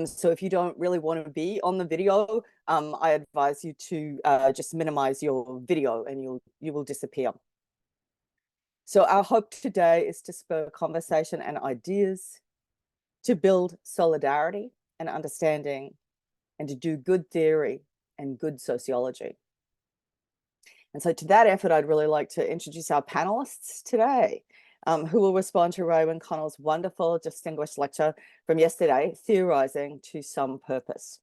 So if you don't really want to be on the video, I advise you to just minimize your video and you will disappear. So our hope today is to spur conversation and ideas, to build solidarity and understanding, and to do good theory and good sociology. And so to that effort, I'd really like to introduce our panelists today, who will respond to Raewyn Connell's wonderful, distinguished lecture from yesterday, Theorizing to Some Purpose.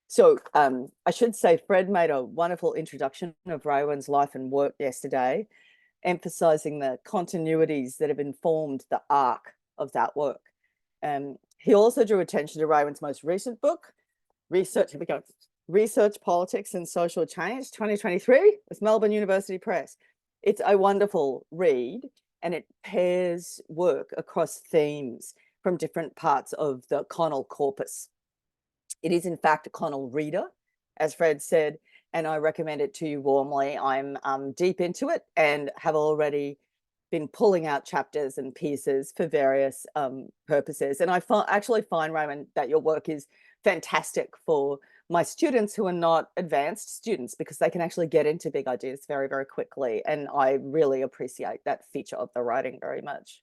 So I should say Fred made a wonderful introduction of Raewyn's life and work yesterday, emphasizing the continuities that have informed the arc of that work. He also drew attention to Raewyn's most recent book, Research Politics and Social Change, 2023, with Melbourne University Press. It's a wonderful read, and it pairs work across themes from different parts of the Connell corpus. It is, in fact, a Connell reader, as Fred said, and I recommend it to you warmly. I'm deep into it and have already been pulling out chapters and pieces for various purposes. And I actually find, Raewyn, that your work is fantastic for my students who are not advanced students, because they can actually get into big ideas very, very quickly. And I really appreciate that feature of the writing very much.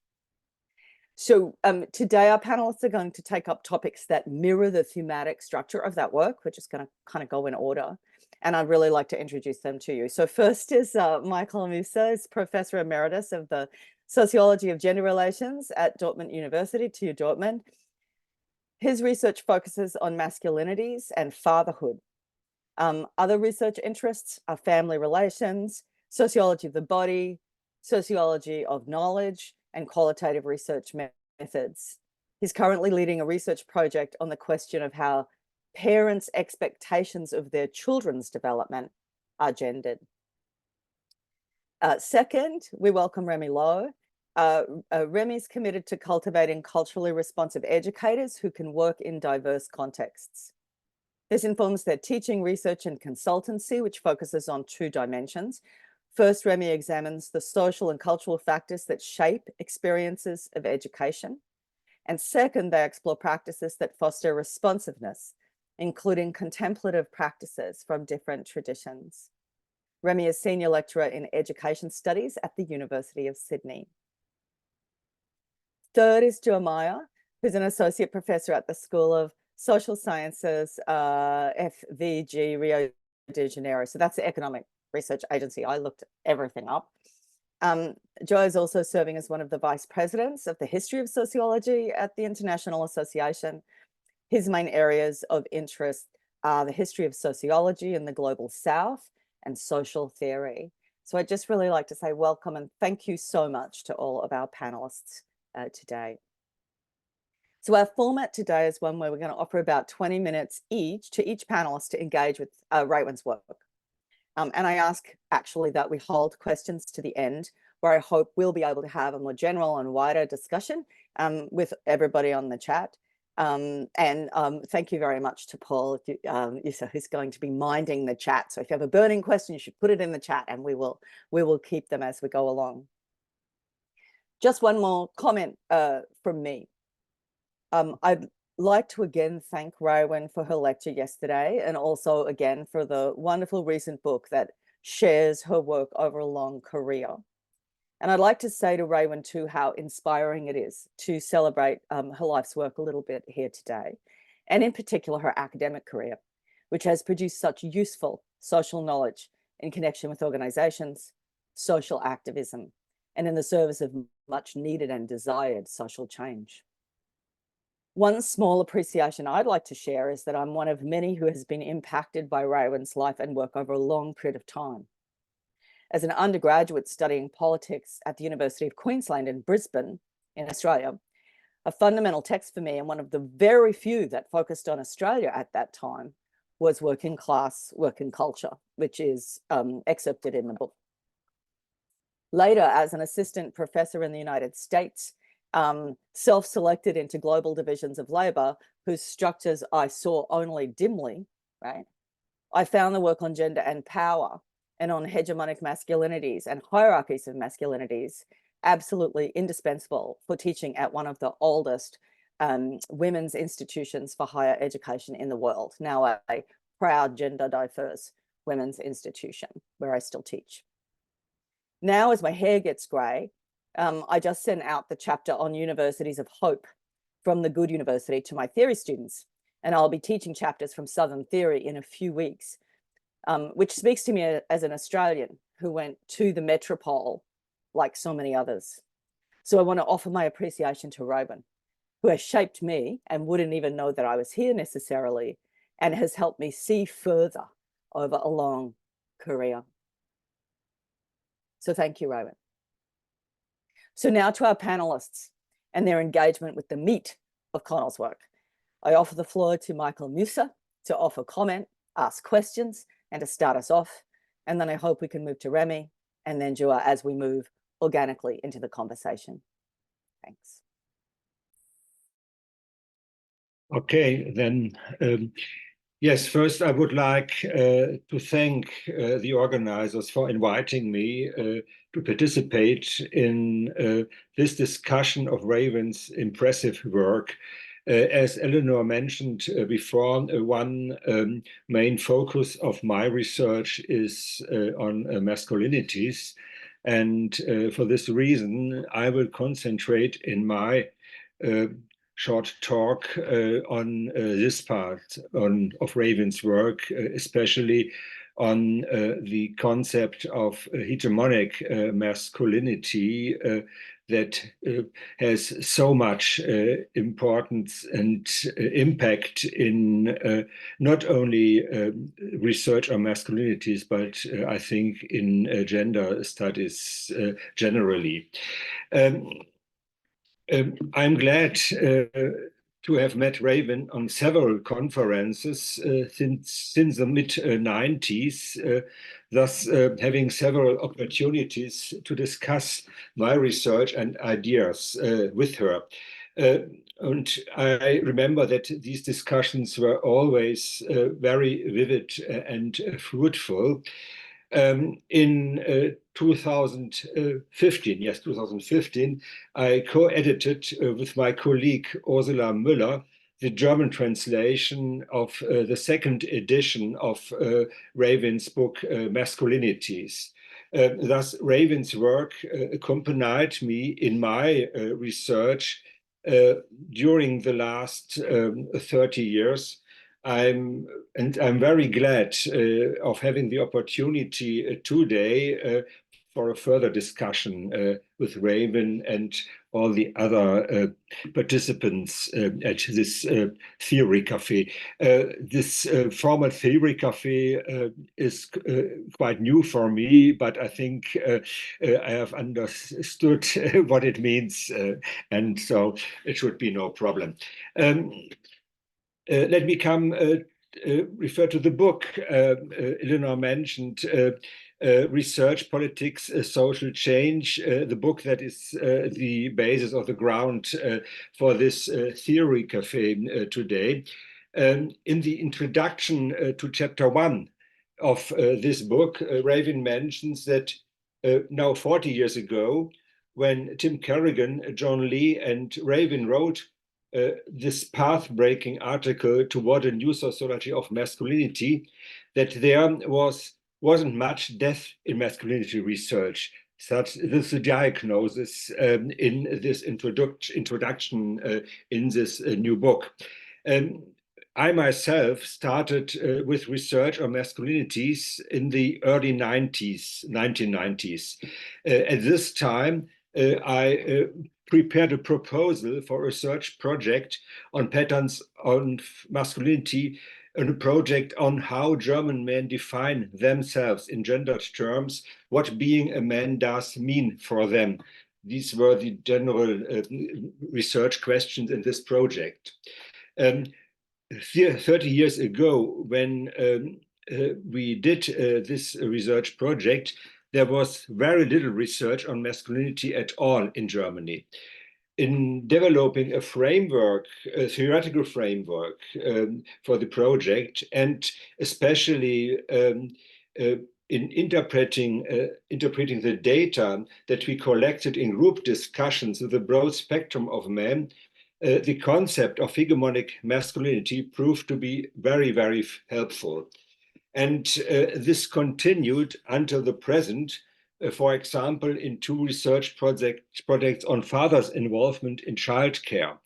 So today our panelists are going to take up topics that mirror the thematic structure of that work. We're just going to kind of go in order. And I'd really like to introduce them to you. So first is Michael Musa, is Professor Emeritus of the Sociology of Gender Relations at Dortmund University, TU Dortmund. His research focuses on masculinities and fatherhood. Other research interests are family relations, sociology of the body, sociology of knowledge, and qualitative research methods. He's currently leading a research project on the question of how parents' expectations of their children's development are gendered. Second, we welcome Remy Lowe. Remy's committed to cultivating culturally responsive educators who can work in diverse contexts. This informs their teaching, research, and consultancy, which focuses on two dimensions. First, Remy examines the social and cultural factors that shape experiences of education. And second, they explore practices that foster responsiveness, including contemplative practices from different traditions. Remy is Senior Lecturer in Education Studies at the University of Sydney. Third is Jeremiah, who's an Associate Professor at the School of Social Sciences, FVG, Rio de Janeiro. So that's the Economic Research Agency. I looked everything up. Joe is also serving as one of the vice presidents of the history of sociology at the International Association. His main areas of interest are the history of sociology in the global South and social theory. So I'd just really like to say welcome and thank you so much to all of our panelists today. So our format today is one where we're going to offer about 20 minutes each to each panelist to engage with Raewyn's work. And I ask actually that we hold questions to the end, where I hope we'll be able to have a more general and wider discussion with everybody on the chat. Thank you very much to Paul, who's going to be minding the chat. So if you have a burning question, you should put it in the chat and we will keep them as we go along. Just one more comment from me. I'd like to again thank Raewyn for her lecture yesterday, and also again for the wonderful recent book that shares her work over a long career. And I'd like to say to Raewyn too how inspiring it is to celebrate her life's work a little bit here today, and in particular her academic career, which has produced such useful social knowledge in connection with organizations, social activism, and in the service of much needed and desired social change. One small appreciation I'd like to share is that I'm one of many who has been impacted by Raewyn's life and work over a long period of time. As an undergraduate studying politics at the University of Queensland in Brisbane, in Australia, a fundamental text for me, and one of the very few that focused on Australia at that time, was Working Class, Working Culture, which is excerpted in the book. Later, as an assistant professor in the United States, self-selected into global divisions of labor, whose structures I saw only dimly, right? I found the work on gender and power and on hegemonic masculinities and hierarchies of masculinities absolutely indispensable for teaching at one of the oldest women's institutions for higher education in the world, now a proud gender diverse women's institution where I still teach. Now, as my hair gets grey, I just sent out the chapter on universities of hope from the Good University to my theory students, and I'll be teaching chapters from Southern Theory in a few weeks, which speaks to me as an Australian who went to the metropole like so many others. So I want to offer my appreciation to Robin, who has shaped me and wouldn't even know that I was here necessarily, and has helped me see further over a long career. So thank you, Robin. So now to our panelists and their engagement with the meat of Connell's work. I offer the floor to Michael Musa to offer comment, ask questions, and to start us off. And then I hope we can move to Remy and then Jua as we move organically into the conversation. Thanks. Okay, then, yes, first I would like to thank the organizers for inviting me to participate in this discussion of Raven's impressive work. As Eleanor mentioned before, one main focus of my research is on masculinities. And for this reason, I will concentrate in my short talk on this part of Raven's work, especially on the concept of hegemonic masculinity that has so much importance and impact in not only research on masculinities, but I think in gender studies generally. I'm glad to have met Raven on several conferences since the mid-90s, thus having several opportunities to discuss my research and ideas with her. And I remember that these discussions were always very vivid and fruitful. In 2015, I co-edited with my colleague Ursula Müller the German translation of the second edition of Raven's book, Masculinities. Thus, Raven's work accompanied me in my research during the last 30 years. I'm very glad of having the opportunity today for a further discussion with Raven and all the other participants at this theory cafe. This formal theory cafe is quite new for me, but I think I have understood what it means, and so it should be no problem. Let me refer to the book Eleanor mentioned, Research, Politics, Social Change, the book that is the basis of the ground for this theory cafe today. In the introduction to chapter 1 of this book, Raven mentions that now 40 years ago, when Tim Kerrigan, John Lee, and Raven wrote this path-breaking article toward a new sociology of masculinity, that there wasn't much depth in masculinity research. Such this diagnosis in this introduction in this new book. I myself started with research on masculinities in the early 1990s. At this time, I prepared a proposal for a research project on patterns on masculinity, and a project on how German men define themselves in gendered terms, what being a man does mean for them. These were the general research questions in this project. 30 years ago, when we did this research project, there was very little research on masculinity at all in Germany. In developing a framework, a theoretical framework for the project, and especially in interpreting the data that we collected in group discussions with a broad spectrum of men, the concept of hegemonic masculinity proved to be very, very helpful. And this continued until the present, for example, in two research projects on fathers' involvement in childcare.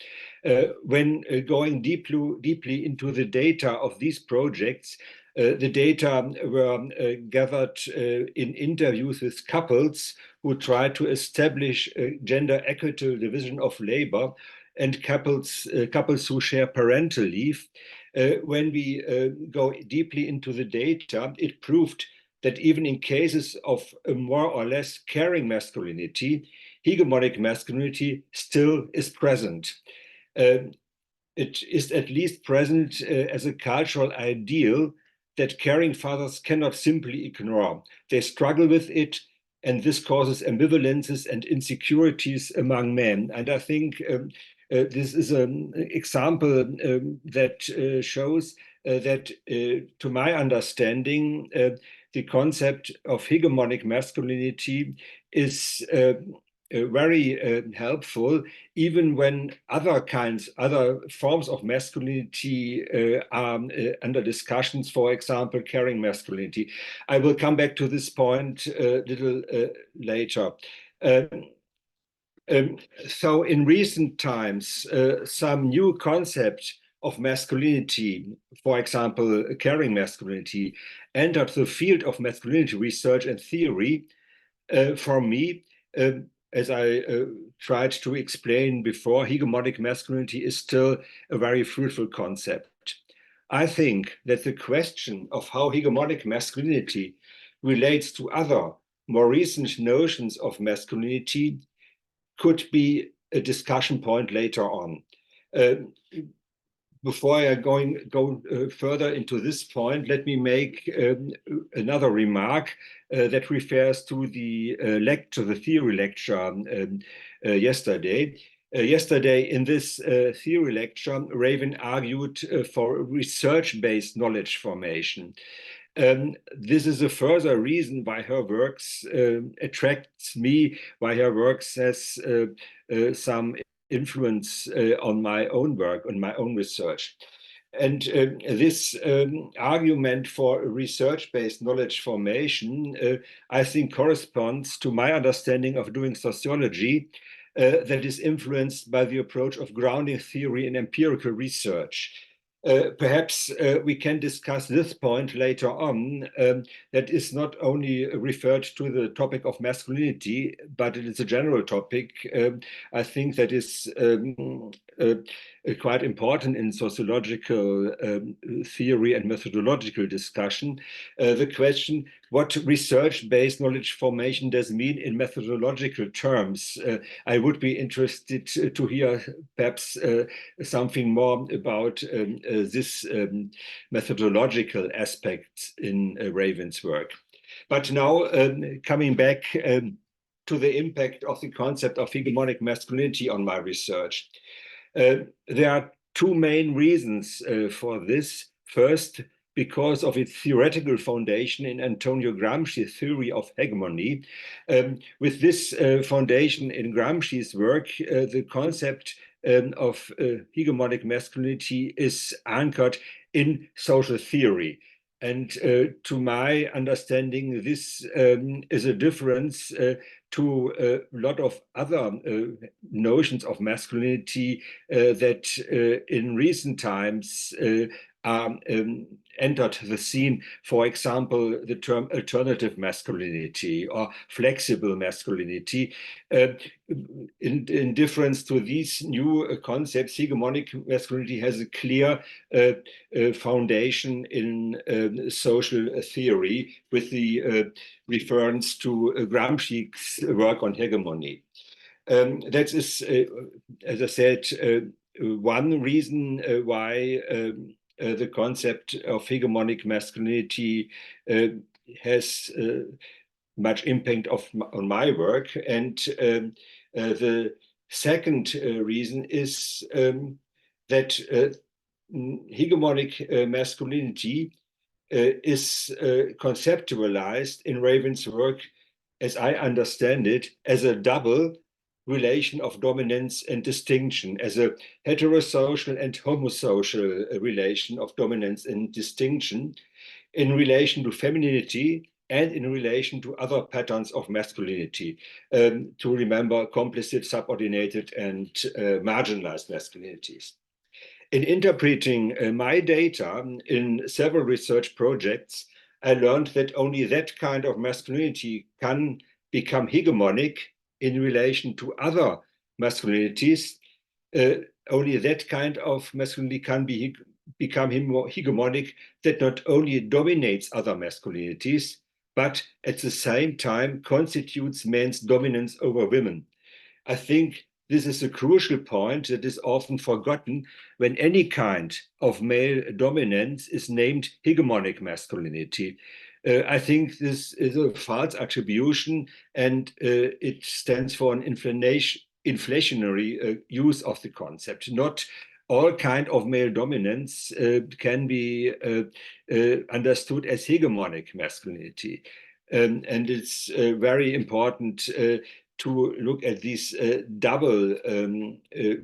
When going deeply into the data of these projects, the data were gathered in interviews with couples who tried to establish a gender equitable division of labor, and couples who share parental leave. When we go deeply into the data, it proved that even in cases of a more or less caring masculinity, hegemonic masculinity still is present. It is at least present as a cultural ideal that caring fathers cannot simply ignore. They struggle with it, and this causes ambivalences and insecurities among men. And I think this is an example that shows that, to my understanding, the concept of hegemonic masculinity is very helpful, even when other forms of masculinity are under discussions, for example, caring masculinity. I will come back to this point a little later. So in recent times, some new concept of masculinity, for example, caring masculinity, entered the field of masculinity research and theory. For me, as I tried to explain before, hegemonic masculinity is still a very fruitful concept. I think that the question of how hegemonic masculinity relates to other, more recent notions of masculinity could be a discussion point later on. Before I go further into this point, let me make another remark that refers to the theory lecture yesterday. Yesterday, in this theory lecture, Raven argued for research-based knowledge formation. This is a further reason why her works attracts me, why her works has some influence on my own work, on my own research. And this argument for research-based knowledge formation, I think, corresponds to my understanding of doing sociology that is influenced by the approach of grounding theory in empirical research. Perhaps we can discuss this point later on. That is not only referred to the topic of masculinity, but it is a general topic. I think that is quite important in sociological theory and methodological discussion. The question, what research-based knowledge formation does mean in methodological terms. I would be interested to hear perhaps something more about this methodological aspect in Raven's work. But now coming back to the impact of the concept of hegemonic masculinity on my research. There are two main reasons for this. First, because of its theoretical foundation in Antonio Gramsci's theory of hegemony. With this foundation in Gramsci's work, the concept of hegemonic masculinity is anchored in social theory. And to my understanding, this is a difference to a lot of other notions of masculinity that in recent times entered the scene. For example, the term alternative masculinity or flexible masculinity. In difference to these new concepts, hegemonic masculinity has a clear foundation in social theory with the reference to Gramsci's work on hegemony. That is, as I said, one reason why the concept of hegemonic masculinity has much impact on my work. And the second reason is that hegemonic masculinity is conceptualized in Raven's work, as I understand it, as a double relation of dominance and distinction, as a heterosocial and homosocial relation of dominance and distinction in relation to femininity and in relation to other patterns of masculinity, to remember complicit, subordinated, and marginalized masculinities. In interpreting my data in several research projects, I learned that only that kind of masculinity can become hegemonic in relation to other masculinities. Only that kind of masculinity can become hegemonic that not only dominates other masculinities, but at the same time constitutes men's dominance over women. I think this is a crucial point that is often forgotten when any kind of male dominance is named hegemonic masculinity. I think this is a false attribution, and it stands for an inflationary use of the concept. Not all kind of male dominance can be understood as hegemonic masculinity. And it's very important to look at this double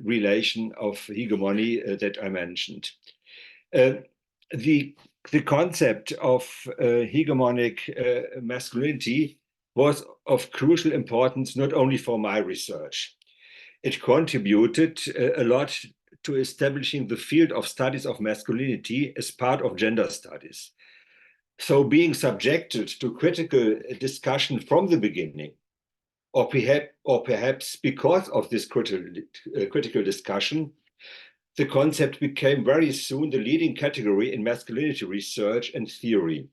relation of hegemony that I mentioned. The concept of hegemonic masculinity was of crucial importance not only for my research. It contributed a lot to establishing the field of studies of masculinity as part of gender studies. So being subjected to critical discussion from the beginning, or perhaps because of this critical discussion, the concept became very soon the leading category in masculinity research and theory.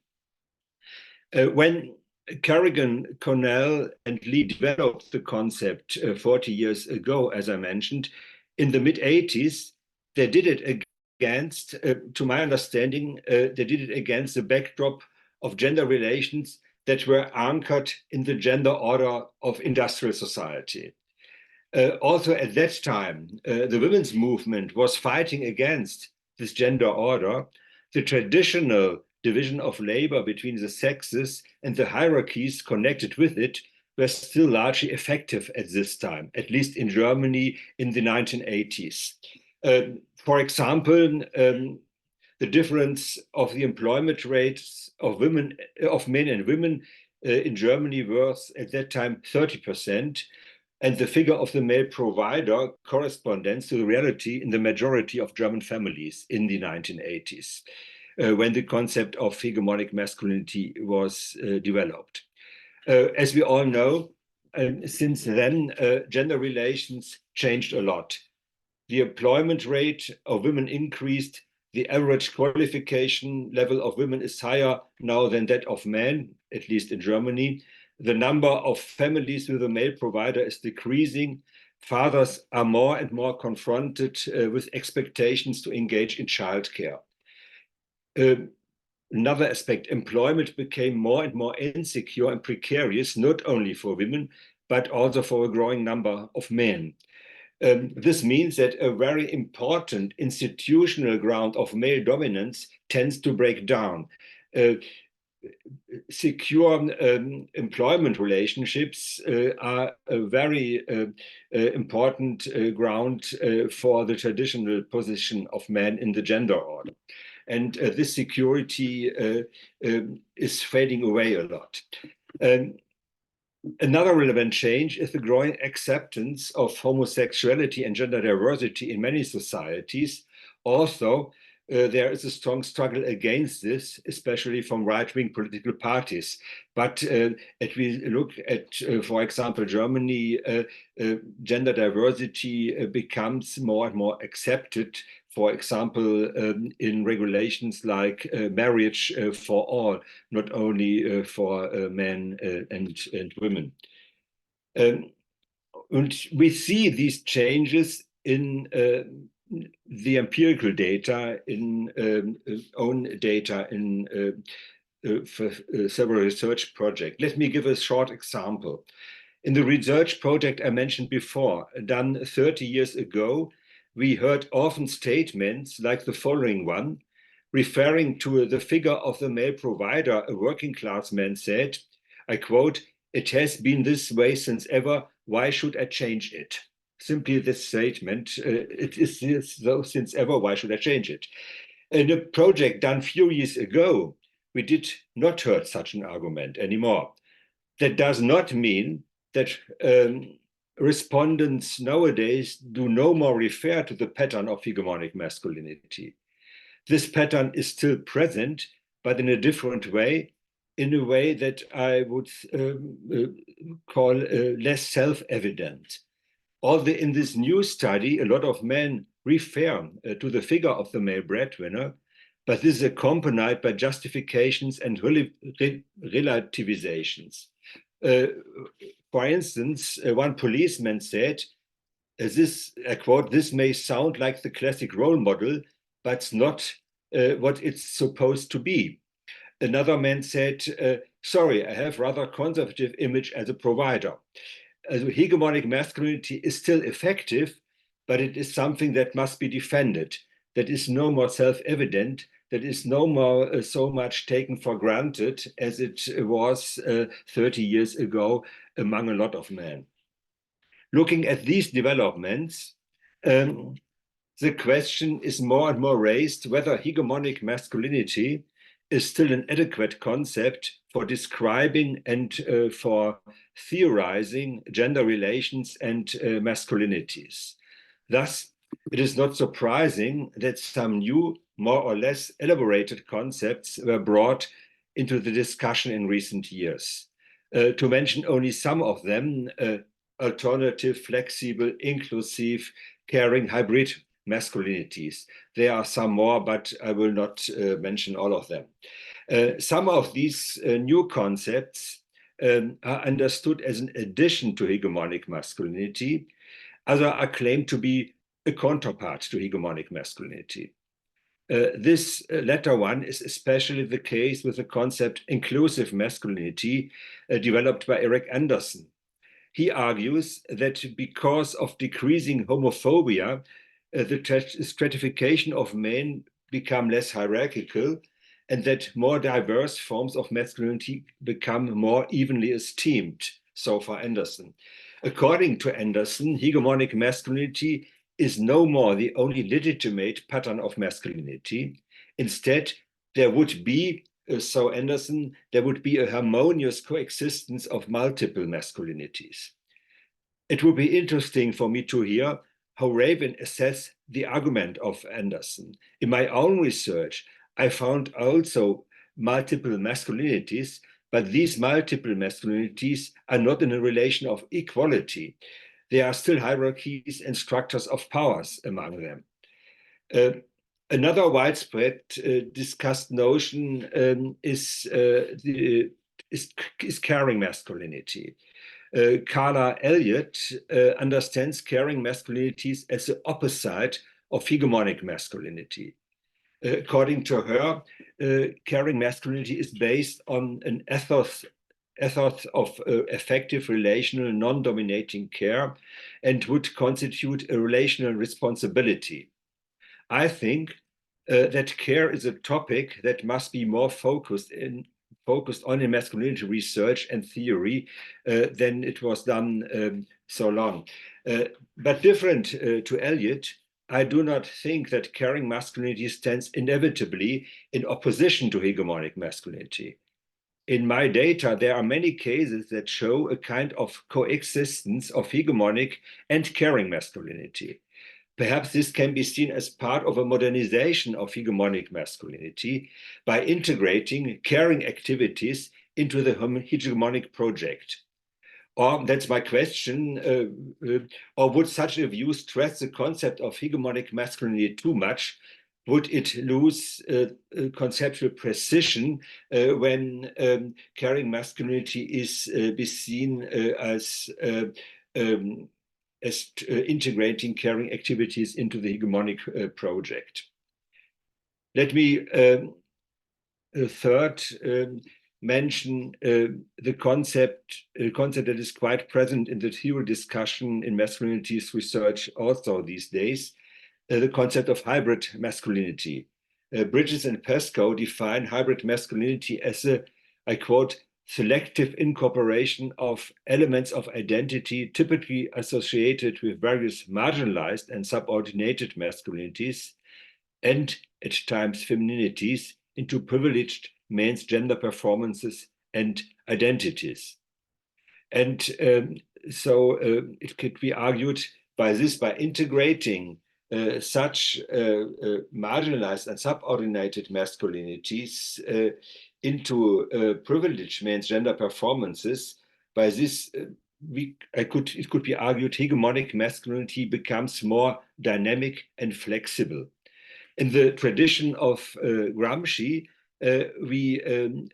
When Kerrigan, Connell, and Lee developed the concept 40 years ago, as I mentioned, in the mid-80s, they did it against, to my understanding, they did it against the backdrop of gender relations that were anchored in the gender order of industrial society. Also at that time, the women's movement was fighting against this gender order. The traditional division of labor between the sexes and the hierarchies connected with it were still largely effective at this time, at least in Germany in the 1980s. For example, the difference of the employment rates of men and women in Germany was at that time 30%, and the figure of the male provider corresponds to the reality in the majority of German families in the 1980s, when the concept of hegemonic masculinity was developed. As we all know, since then, gender relations changed a lot. The employment rate of women increased. The average qualification level of women is higher now than that of men, at least in Germany. The number of families with a male provider is decreasing. Fathers are more and more confronted with expectations to engage in childcare. Another aspect, employment became more and more insecure and precarious, not only for women, but also for a growing number of men. This means that a very important institutional ground of male dominance tends to break down. Secure employment relationships are a very important ground for the traditional position of men in the gender order. And this security is fading away a lot. Another relevant change is the growing acceptance of homosexuality and gender diversity in many societies. Also, there is a strong struggle against this, especially from right-wing political parties. But if we look at, for example, Germany, gender diversity becomes more and more accepted, for example, in regulations like marriage for all, not only for men and women. And we see these changes in the empirical data, in own data in for several research projects. Let me give a short example. In the research project I mentioned before, done 30 years ago, we heard often statements like the following one, referring to the figure of the male provider. A working class man said, I quote, "It has been this way since ever, why should I change it? Simply this statement, it is so since ever, why should I change it? In a project done few years ago, we did not hear such an argument anymore. That does not mean that respondents nowadays do no more refer to the pattern of hegemonic masculinity. This pattern is still present, but in a different way, in a way that I would call less self-evident. Although in this new study, a lot of men refer to the figure of the male breadwinner, but this is accompanied by justifications and relativizations. For instance, one policeman said, I quote, "This may sound like the classic role model, but it's not what it's supposed to be." Another man said, "Sorry, I have rather conservative image as a provider." Hegemonic masculinity is still effective, but it is something that must be defended, that is no more self-evident, that is no more so much taken for granted as it was 30 years ago among a lot of men. Looking at these developments, the question is more and more raised whether hegemonic masculinity is still an adequate concept for describing and for theorizing gender relations and masculinities. Thus, it is not surprising that some new, more or less elaborated concepts were brought into the discussion in recent years. To mention only some of them, alternative, flexible, inclusive, caring, hybrid masculinities. There are some more, but I will not mention all of them. Some of these new concepts are understood as an addition to hegemonic masculinity. Others are claimed to be a counterpart to hegemonic masculinity. This latter one is especially the case with the concept inclusive masculinity developed by Eric Anderson. He argues that because of decreasing homophobia, the stratification of men become less hierarchical and that more diverse forms of masculinity become more evenly esteemed. So far, Anderson. According to Anderson, hegemonic masculinity is no more the only legitimate pattern of masculinity. Instead, there would be, so Anderson, there would be a harmonious coexistence of multiple masculinities. It would be interesting for me to hear how Raven assess the argument of Anderson. In my own research, I found also multiple masculinities, but these multiple masculinities are not in a relation of equality. There are still hierarchies and structures of powers among them. Another widespread discussed notion is caring masculinity. Carla Elliott understands caring masculinities as the opposite of hegemonic masculinity. According to her, caring masculinity is based on an ethos of effective relational non-dominating care and would constitute a relational responsibility. I think that care is a topic that must be more focused on in masculinity research and theory than it was done so long. But different to Eliot, I do not think that caring masculinity stands inevitably in opposition to hegemonic masculinity. In my data, there are many cases that show a kind of coexistence of hegemonic and caring masculinity. Perhaps this can be seen as part of a modernization of hegemonic masculinity by integrating caring activities into the hegemonic project. Or that's my question, or would such a view stress the concept of hegemonic masculinity too much? Would it lose conceptual precision when caring masculinity is be seen as integrating caring activities into the hegemonic project? Let me third mention the concept that is quite present in the theory discussion in masculinities research also these days, the concept of hybrid masculinity. Bridges and Pesco define hybrid masculinity as a, I quote, selective incorporation of elements of identity typically associated with various marginalized and subordinated masculinities and at times femininities into privileged men's gender performances and identities. And so it could be argued by integrating such marginalized and subordinated masculinities into privileged men's gender performances. By this, it could be argued hegemonic masculinity becomes more dynamic and flexible. In the tradition of Gramsci, we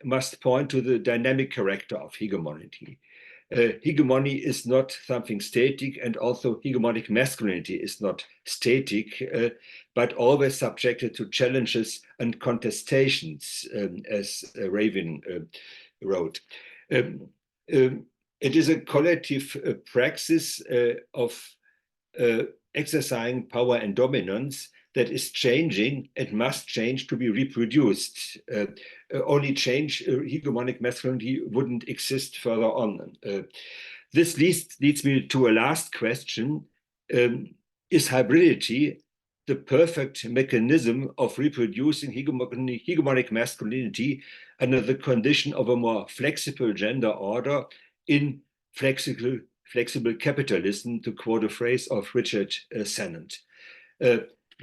must point to the dynamic character of hegemony. Hegemony is not something static, and also hegemonic masculinity is not static, but always subjected to challenges and contestations, as Raven wrote. It is a collective praxis of exercising power and dominance that is changing and must change to be reproduced. Only change hegemonic masculinity wouldn't exist further on. This leads me to a last question. Is hybridity the perfect mechanism of reproducing hegemonic masculinity under the condition of a more flexible gender order in flexible capitalism, to quote a phrase of Richard Sennett?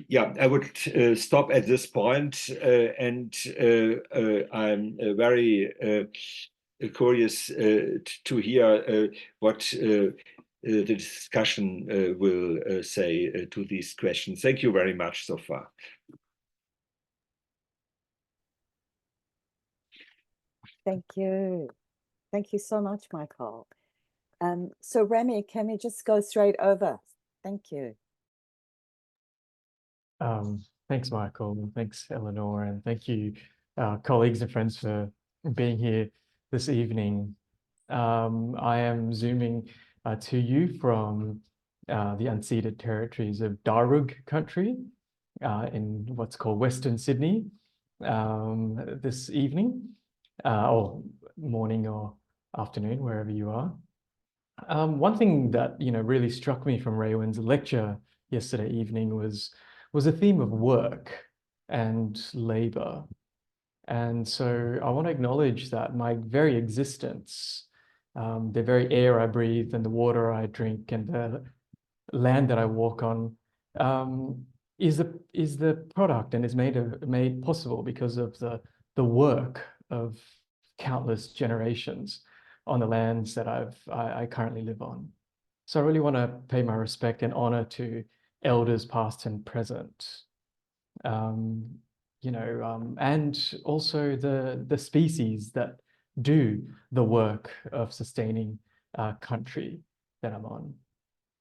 Yeah, I would stop at this point, and I'm very curious to hear what the discussion will say to these questions. Thank you very much so far. Thank you. Thank you so much, Michael. So Remy, can we just go straight over? Thank you. Thanks, Michael, and thanks, Eleanor, and thank you, colleagues and friends, for being here this evening. I am zooming to you from the unceded territories of Darug country in what's called Western Sydney this evening, or morning or afternoon, wherever you are. One thing that really struck me from Raywin's lecture yesterday evening was a theme of work and labor. And so I want to acknowledge that my very existence, the very air I breathe and the water I drink and the land that I walk on, is the product and is made possible because of the work of countless generations on the lands that I currently live on. So I really want to pay my respect and honor to elders past and present, and also the species that do the work of sustaining country that I'm on.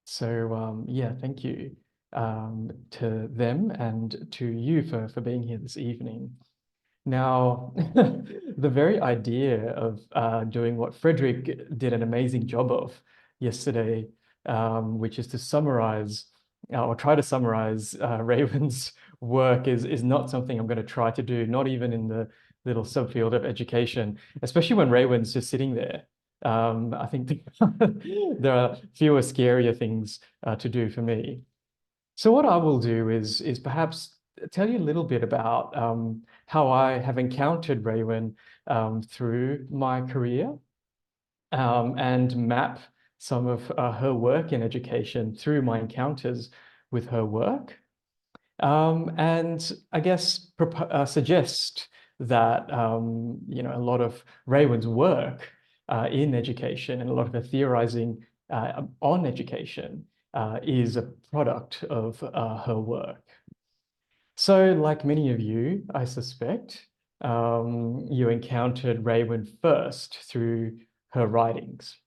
So yeah, thank you to them and to you for being here this evening. Now, the very idea of doing what Frederick did an amazing job of yesterday, which is to summarize or try to summarize Raywin's work, is not something I'm going to try to do, not even in the little subfield of education, especially when Raywin's just sitting there. I think there are fewer, scarier things to do for me. So what I will do is perhaps tell you a little bit about how I have encountered Raywin through my career, and map some of her work in education through my encounters with her work. And I guess suggest that a lot of Raywin's work in education and a lot of her theorizing on education is a product of her work. So, like many of you, I suspect, you encountered Raywin first through her writings.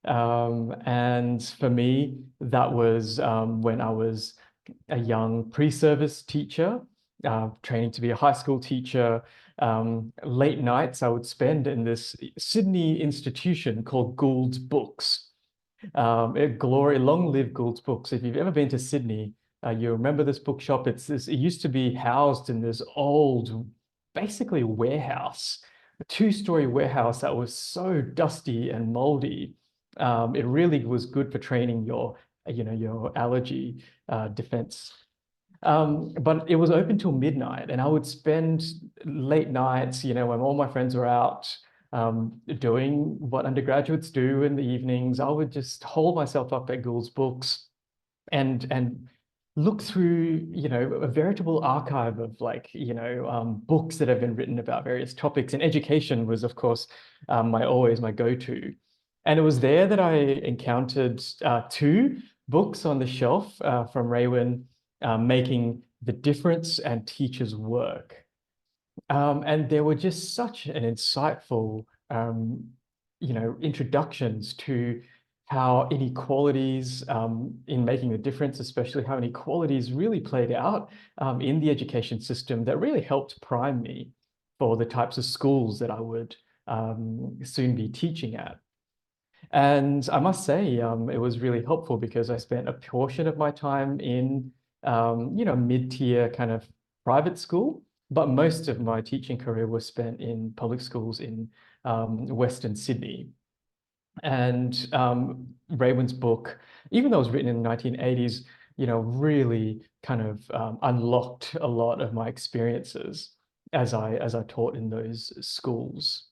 And for me, that was when I was a young pre-service teacher, training to be a high school teacher. Late nights I would spend in this Sydney institution called Gould's Books. Long live Gould's Books. If you've ever been to Sydney, you remember this bookshop. It used to be housed in this old, basically warehouse two-story warehouse that was so dusty and moldy. It really was good for training your, your allergy defense. But it was open till midnight, and I would spend late nights, when all my friends were out doing what undergraduates do in the evenings. I would just hold myself up at Gould's books and look through, a veritable archive of books that have been written about various topics. And education was, of course, always my go-to. And it was there that I encountered two books on the shelf from Raywin, Making the Difference and Teachers' Work. And there were just such an insightful, introductions to how inequalities in making a difference, especially how inequalities really played out in the education system, that really helped prime me for the types of schools that I would soon be teaching at. And I must say, it was really helpful because I spent a portion of my time in, mid-tier kind of private school, but most of my teaching career was spent in public schools in Western Sydney. And Raywin's book, even though it was written in the 1980s, really kind of unlocked a lot of my experiences as I taught in those schools.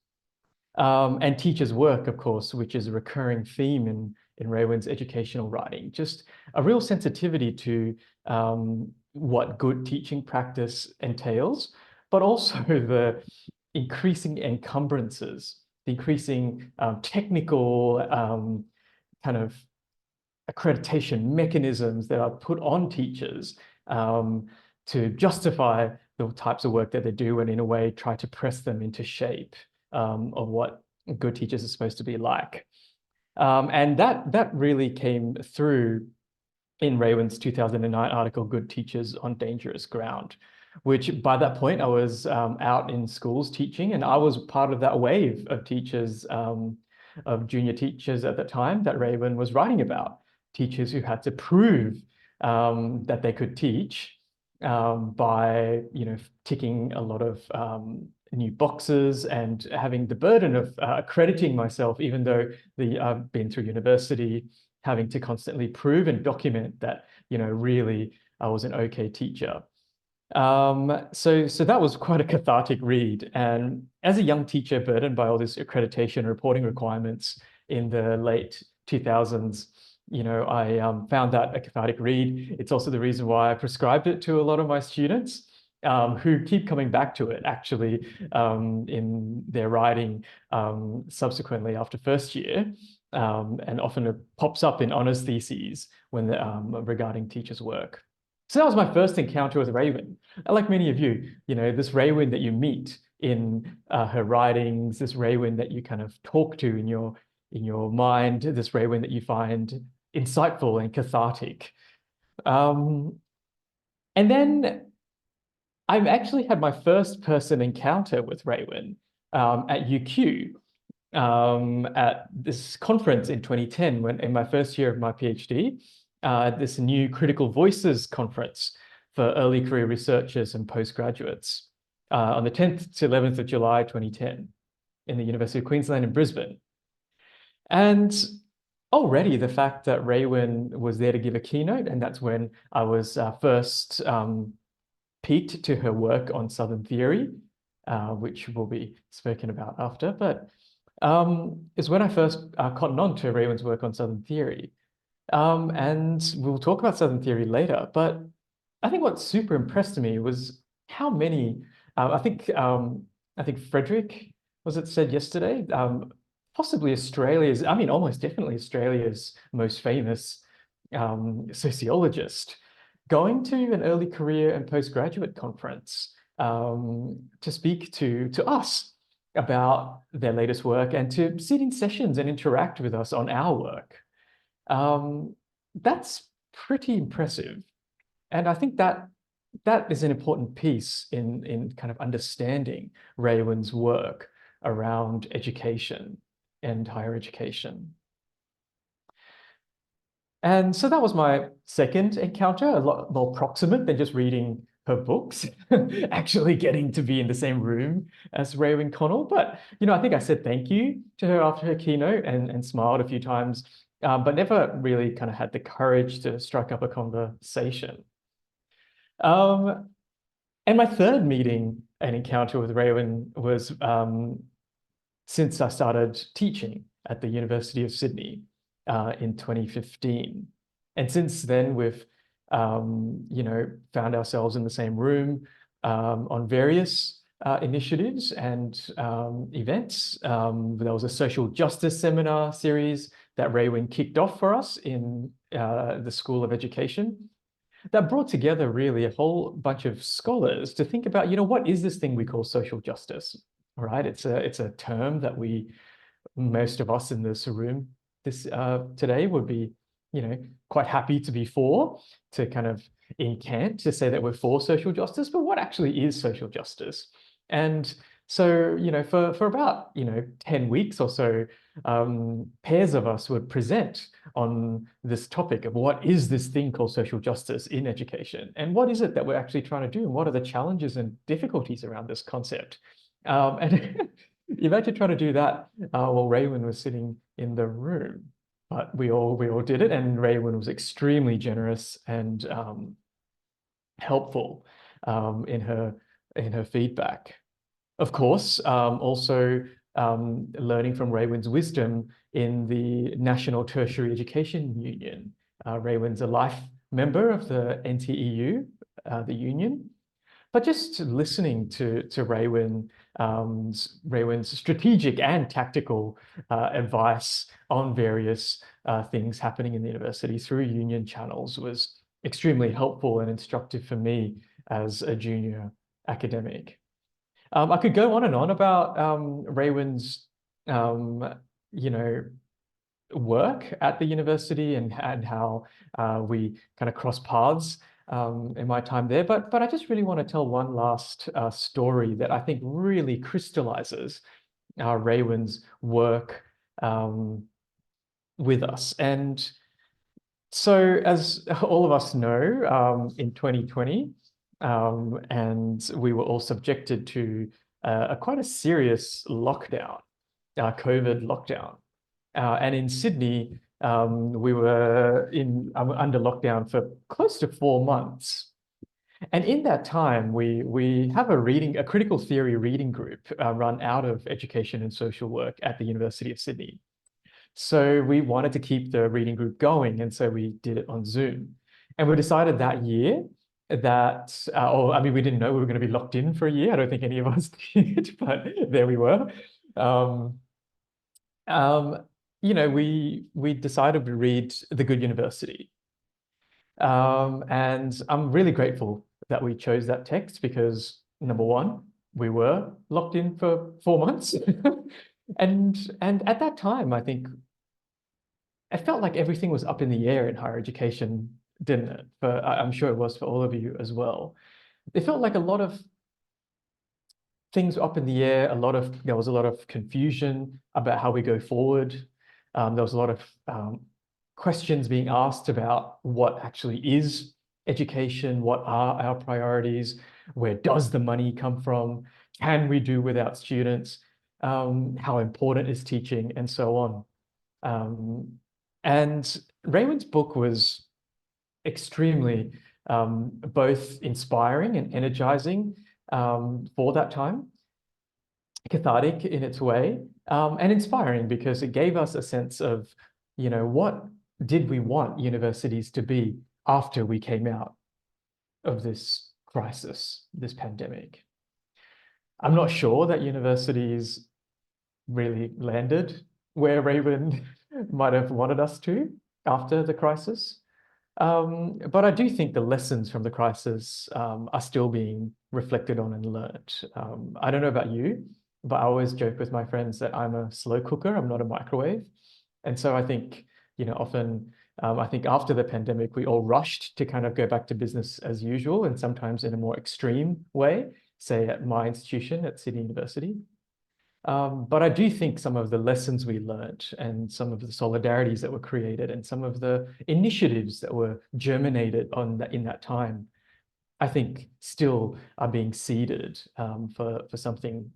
And Teachers' Work, of course, which is a recurring theme in Raywin's educational writing, just a real sensitivity to what good teaching practice entails, but also the increasing encumbrances, the increasing technical kind of accreditation mechanisms that are put on teachers to justify the types of work that they do, and in a way try to press them into shape of what good teachers are supposed to be like. And that really came through in Raywin's 2009 article, Good Teachers on Dangerous Ground, which by that point I was out in schools teaching, and I was part of that wave of teachers, of junior teachers at the time that Raywin was writing about, teachers who had to prove that they could teach by, ticking a lot of new boxes and having the burden of accrediting myself, even though I've been through university, having to constantly prove and document that, really I was an okay teacher. So that was quite a cathartic read. And as a young teacher burdened by all this accreditation reporting requirements in the late 2000s, I found that a cathartic read. It's also the reason why I prescribed it to a lot of my students, who keep coming back to it actually in their writing subsequently after first year. And often it pops up in honors theses when regarding Teachers' Work. So that was my first encounter with Raywin. Like many of you, this Raywin that you meet in her writings, this Raywin that you kind of talk to in your mind, this Raywin that you find insightful and cathartic. And then I've actually had my first person encounter with Raywin at UQ. At this conference in 2010, when in my first year of my PhD, this new Critical Voices conference for early career researchers and postgraduates on the 10th to 11th of July 2010 in the University of Queensland in Brisbane. And already the fact that Raywin was there to give a keynote, and that's when I was first piqued to her work on Southern theory, which will be spoken about after, but is when I first cottoned on to Raywin's work on Southern theory. And we'll talk about Southern theory later, but I think what super impressed me was how many, I think Frederick, was it said yesterday, possibly Australia's, almost definitely Australia's most famous sociologist, going to an early career and postgraduate conference to speak to us about their latest work and to sit in sessions and interact with us on our work. That's pretty impressive. And I think that is an important piece in kind of understanding Raywin's work around education and higher education. And so that was my second encounter, a lot more proximate than just reading her books, actually getting to be in the same room as Raewyn Connell. But, I think I said thank you to her after her keynote and smiled a few times, but never really kind of had the courage to strike up a conversation. And my third meeting and encounter with Raewyn was since I started teaching at the University of Sydney in 2015. And since then, we've, found ourselves in the same room on various initiatives and events. There was a social justice seminar series that Raewyn kicked off for us in the School of Education that brought together really a whole bunch of scholars to think about, what is this thing we call social justice, right? It's a term that most of us in this room today would be, quite happy to be for, to kind of incant to say that we're for social justice, but what actually is social justice? And so, for about, 10 weeks or so, pairs of us would present on this topic of what is this thing called social justice in education, and what is it that we're actually trying to do, and what are the challenges and difficulties around this concept. And imagine trying to do that while Raewyn was sitting in the room. But we all did it, and Raewyn was extremely generous and helpful in her feedback. Of course, also learning from Raewyn's wisdom in the National Tertiary Education Union. Raewyn's a life member of the NTEU, the union. But just listening to Raewyn's strategic and tactical advice on various things happening in the university through union channels was extremely helpful and instructive for me as a junior academic. I could go on and on about Raewyn's, work at the university and how we kind of cross paths in my time there. But I just really want to tell one last story that I think really crystallizes Raewyn's work with us. And so, as all of us know, in 2020, and we were all subjected to quite a serious lockdown, COVID lockdown. And in Sydney, we were under lockdown for close to 4 months. And in that time, we have a critical theory reading group run out of education and social work at the University of Sydney. So we wanted to keep the reading group going, and so we did it on Zoom. And we decided that year that, we didn't know we were going to be locked in for a year. I don't think any of us did, but there we were. We decided to read The Good University. And I'm really grateful that we chose that text because, number one, we were locked in for 4 months. And at that time, I think it felt like everything was up in the air in higher education, didn't it? But I'm sure it was for all of you as well. It felt like a lot of things were up in the air. There was a lot of confusion about how we go forward. There was a lot of questions being asked about what actually is education, what are our priorities, where does the money come from, can we do without students, how important is teaching, and so on. And Raewyn's book was extremely both inspiring and energizing for that time, cathartic in its way, and inspiring because it gave us a sense of, what did we want universities to be after we came out of this crisis, this pandemic. I'm not sure that universities really landed where Raewyn might have wanted us to after the crisis. But I do think the lessons from the crisis are still being reflected on and learnt. I don't know about you, but I always joke with my friends that I'm a slow cooker, I'm not a microwave. And so I think, often, I think after the pandemic, we all rushed to kind of go back to business as usual, and sometimes in a more extreme way, say at my institution at Sydney University. But I do think some of the lessons we learnt and some of the solidarities that were created and some of the initiatives that were germinated in that time I think still are being seeded for something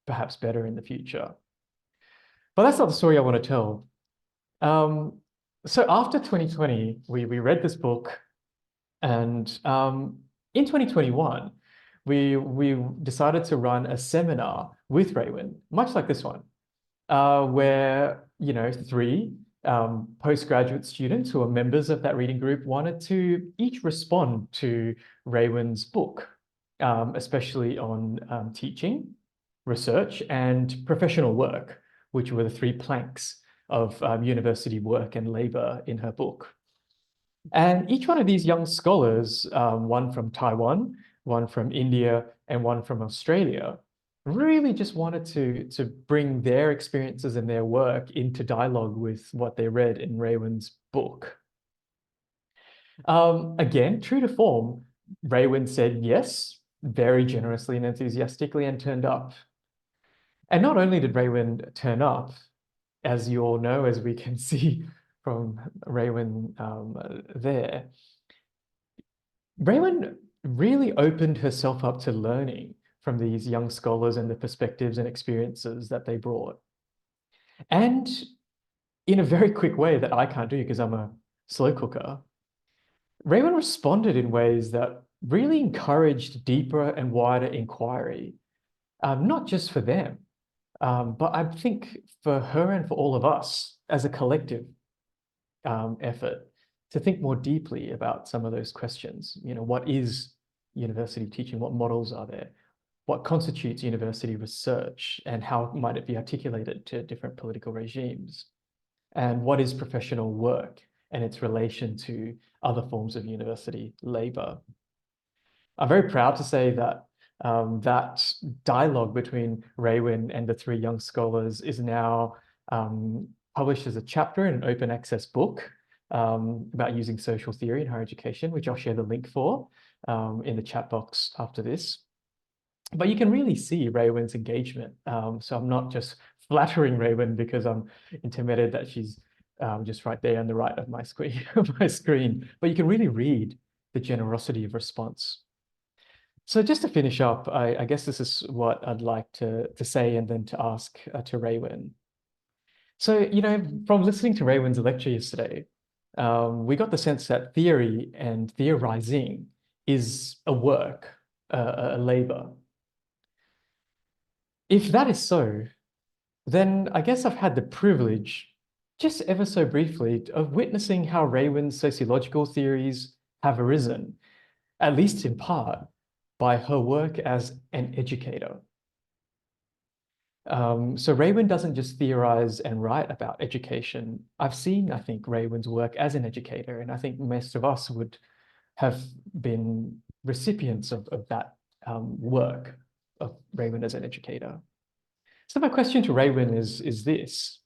perhaps better in the future. But that's not the story I want to tell. So after 2020, we read this book, and in 2021, we decided to run a seminar with Raywin, much like this one, where, you know, 3 postgraduate students who are members of that reading group wanted to each respond to Raywin's book, especially on teaching, research, and professional work, which were the 3 planks of university work and labor in her book. And each one of these young scholars, one from Taiwan, one from India, and one from Australia, really just wanted to bring their experiences and their work into dialogue with what they read in Raywin's book. Again, true to form, Raywin said yes, very generously and enthusiastically, and turned up. And not only did Raywin turn up, as you all know, as we can see from Raywin there, Raywin really opened herself up to learning from these young scholars and the perspectives and experiences that they brought. And in a very quick way that I can't do because I'm a slow cooker, Raywin responded in ways that really encouraged deeper and wider inquiry, not just for them, but I think for her and for all of us as a collective effort to think more deeply about some of those questions. You know, what is university teaching? What models are there? What constitutes university research, and how might it be articulated to different political regimes? And what is professional work and its relation to other forms of university labor? I'm very proud to say that that dialogue between Raywin and the 3 young scholars is now published as a chapter in an open access book about using social theory in higher education, which I'll share the link for in the chat box after this. But you can really see Raywin's engagement. So I'm not just flattering Raywin because I'm intimidated that she's just right there on the right of my screen, but you can really read the generosity of response. So just to finish up, I guess this is what I'd like to say and then to ask to Raywin. So, you know, from listening to Raywin's lecture yesterday, we got the sense that theory and theorizing is a work, a labor. If that is so, then I guess I've had the privilege, just ever so briefly, of witnessing how Raywin's sociological theories have arisen, at least in part, by her work as an educator. So Raywin doesn't just theorize and write about education. I've seen, I think, Raywin's work as an educator, and I think most of us would have been recipients of that work of Raywin as an educator. So my question to Raywin is this,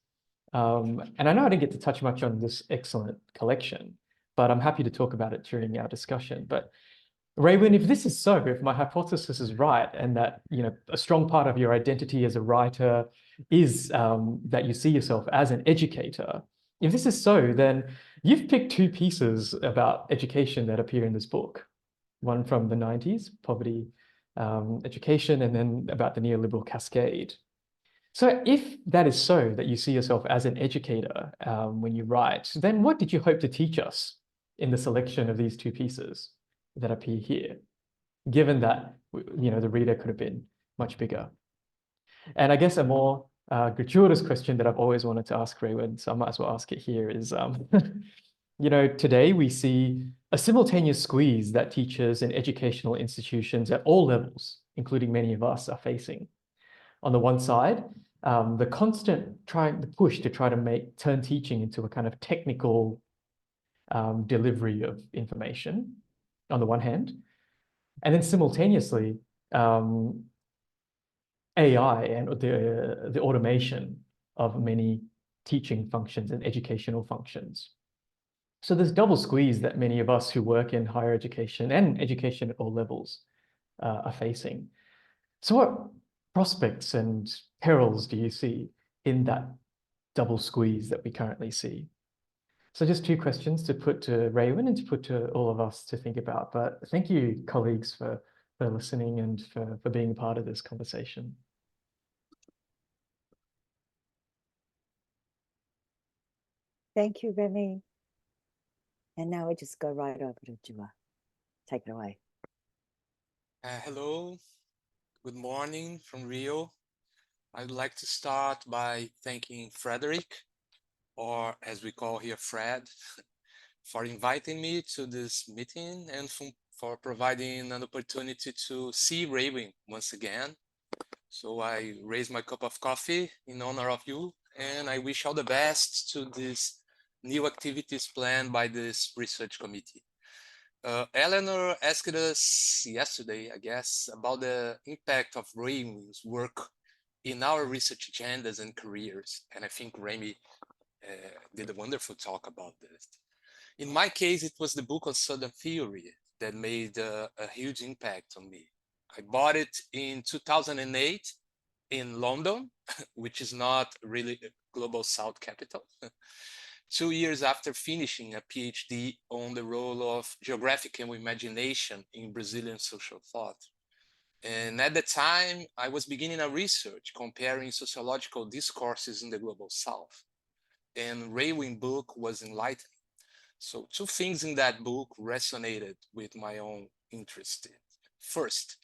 and I know I didn't get to touch much on this excellent collection, but I'm happy to talk about it during our discussion. But Raywin, if this is so, if my hypothesis is right, and that, you know, a strong part of your identity as a writer is that you see yourself as an educator, if this is so, then you've picked 2 pieces about education that appear in this book. One from the 90s, poverty education, and then about the neoliberal cascade. So if that is so, that you see yourself as an educator when you write, then what did you hope to teach us in the selection of these 2 pieces that appear here, given that, you know, the reader could have been much bigger? And I guess a more gratuitous question that I've always wanted to ask Raywin, so I might as well ask it here, is, you know, today we see a simultaneous squeeze that teachers and educational institutions at all levels, including many of us, are facing. On the one side, the constant push to try to turn teaching into a kind of technical delivery of information, on the one hand, and then simultaneously AI and the automation of many teaching functions and educational functions. So this double squeeze that many of us who work in higher education and education at all levels are facing. So what prospects and perils do you see in that double squeeze that we currently see? So just two questions to put to Raywin and to put to all of us to think about. But thank you, colleagues, for listening and for being a part of this conversation. Thank you, Remy. And now we just go right over to Jua. Take it away. Hello, good morning from Rio. I'd like to start by thanking Frederick, or as we call here, Fred, for inviting me to this meeting and for providing an opportunity to see Raven once again. So I raise my cup of coffee in honor of you, and I wish all the best to these new activities planned by this research committee. Eleanor asked us yesterday, I guess, about the impact of Raymond's work in our research agendas and careers. And I think Remy did a wonderful talk about this. In my case, it was the book on Southern Theory that made a huge impact on me. I bought it in 2008 in London, which is not really a global South capital. 2 years after finishing a PhD on the role of geographical imagination in Brazilian social thought. And at the time, I was beginning a research comparing sociological discourses in the global South. And Raywin's book was enlightening. So 2 things in that book resonated with my own interest. First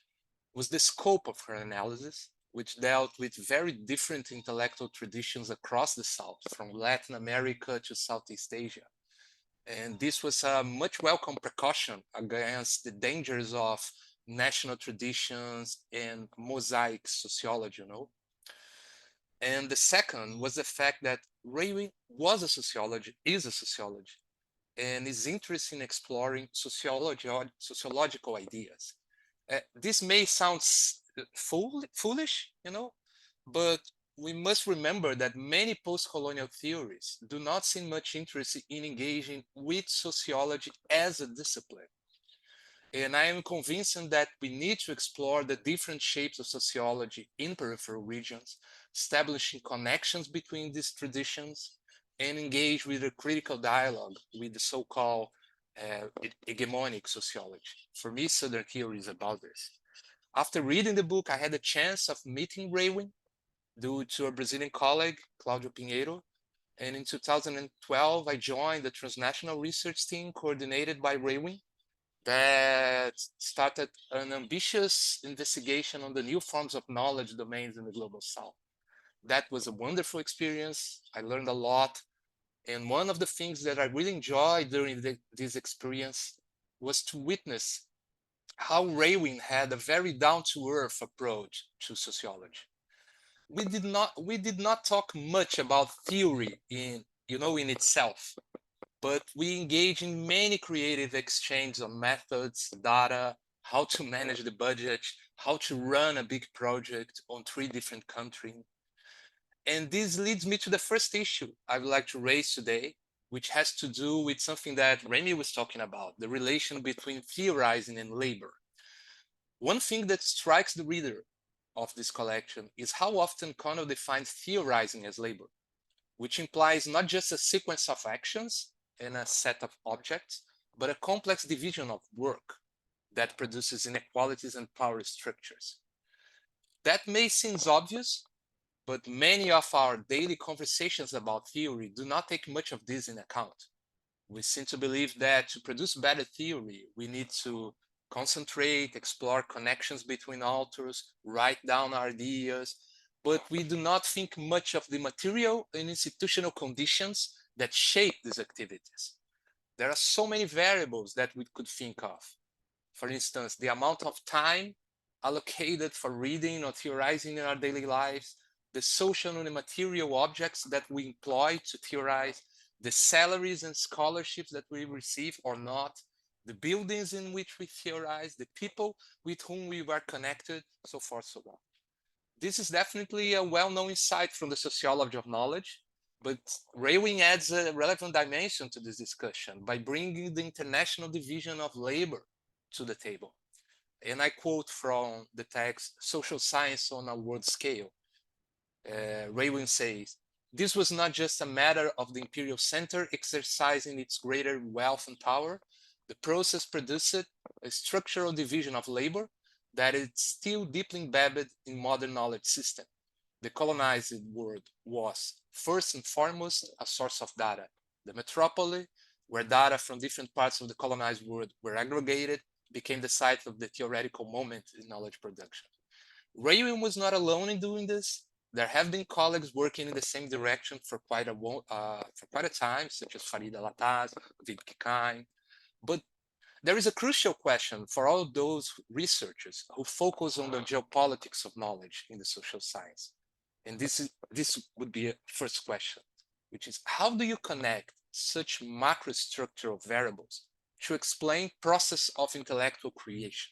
was the scope of her analysis, which dealt with very different intellectual traditions across the South, from Latin America to Southeast Asia. And this was a much welcome precaution against the dangers of national traditions and mosaic sociology, And the second was the fact that Raywin was a sociologist, is a sociologist, and is interested in exploring sociological ideas. This may sound foolish, but we must remember that many post-colonial theories do not seem much interested in engaging with sociology as a discipline. And I am convinced that we need to explore the different shapes of sociology in peripheral regions, establishing connections between these traditions, and engage with a critical dialogue with the so-called hegemonic sociology. For me, Southern Theory is about this. After reading the book, I had the chance of meeting Raywin due to a Brazilian colleague, Claudio Pinheiro. And in 2012, I joined the transnational research team coordinated by Raywin that started an ambitious investigation on the new forms of knowledge domains in the global South. That was a wonderful experience. I learned a lot. And one of the things that I really enjoyed during this experience was to witness how Raywin had a very down-to-earth approach to sociology. We did not talk much about theory in itself, but we engage in many creative exchanges on methods, data, how to manage the budget, how to run a big project on 3 different countries. And this leads me to the first issue I would like to raise today, which has to do with something that Remy was talking about, the relation between theorizing and labor. One thing that strikes the reader of this collection is how often Connell defines theorizing as labor, which implies not just a sequence of actions and a set of objects, but a complex division of work that produces inequalities and power structures. That may seem obvious, but many of our daily conversations about theory do not take much of this in account. We seem to believe that to produce better theory, we need to concentrate, explore connections between authors, write down ideas, but we do not think much of the material and institutional conditions that shape these activities. There are so many variables that we could think of. For instance, the amount of time allocated for reading or theorizing in our daily lives, the social and material objects that we employ to theorize, the salaries and scholarships that we receive or not, the buildings in which we theorize, the people with whom we were connected, so forth, so on. This is definitely a well-known insight from the sociology of knowledge, but Raywin adds a relevant dimension to this discussion by bringing the international division of labor to the table. And I quote from the text, Social Science on a World Scale. Raywin says, this was not just a matter of the imperial center exercising its greater wealth and power. The process produced a structural division of labor that is still deeply embedded in modern knowledge system. The colonized world was first and foremost a source of data. The metropole, where data from different parts of the colonized world were aggregated, became the site of the theoretical moment in knowledge production. Raywin was not alone in doing this. There have been colleagues working in the same direction for quite a time, such as Farida Lataz, David Kikain. But there is a crucial question for all those researchers who focus on the geopolitics of knowledge in the social science. And this would be a first question, which is, how do you connect such macrostructural variables to explain process of intellectual creation?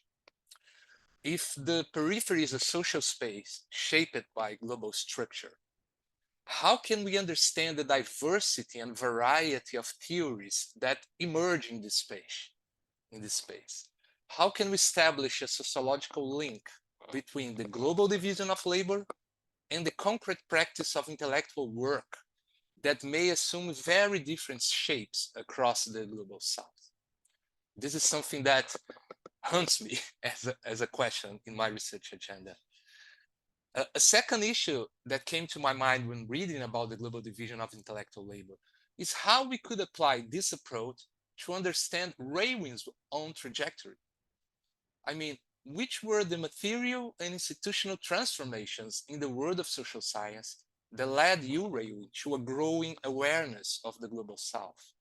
If the periphery is a social space shaped by global structure, how can we understand the diversity and variety of theories that emerge in this space? How can we establish a sociological link between the global division of labor and the concrete practice of intellectual work that may assume very different shapes across the global south? This is something that haunts me as a question in my research agenda. A second issue that came to my mind when reading about the global division of intellectual labor is how we could apply this approach to understand Raywin's own trajectory. I mean, which were the material and institutional transformations in the world of social science that led you, Raywin, to a growing awareness of the global south?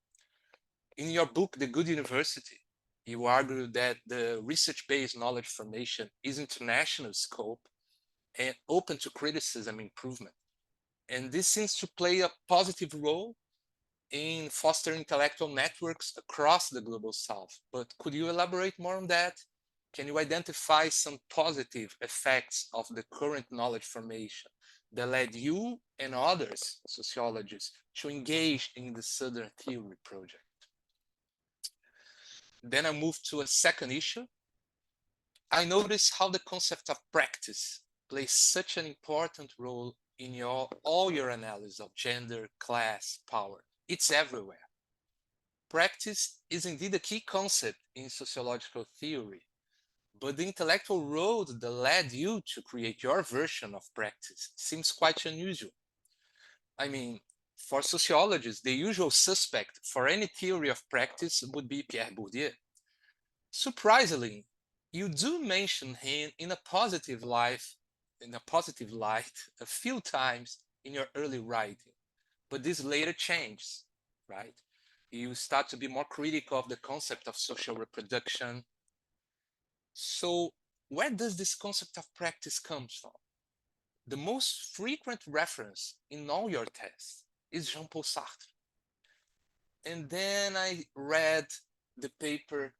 In your book, The Good University, you argue that the research-based knowledge formation is international scope and open to criticism and improvement. And this seems to play a positive role in fostering intellectual networks across the global south. But could you elaborate more on that? Can you identify some positive effects of the current knowledge formation that led you and others, sociologists, to engage in the Southern Theory project? Then I moved to a second issue. I noticed how the concept of practice plays such an important role in all your analysis of gender, class, power. It's everywhere. Practice is indeed a key concept in sociological theory, but the intellectual road that led you to create your version of practice seems quite unusual. I mean, for sociologists, the usual suspect for any theory of practice would be Pierre Bourdieu. Surprisingly, you do mention him in a positive light a few times in your early writing, but this later changes, right? You start to be more critical of the concept of social reproduction. So where does this concept of practice come from? The most frequent reference in all your tests is Jean-Paul Sartre. And then I read the paper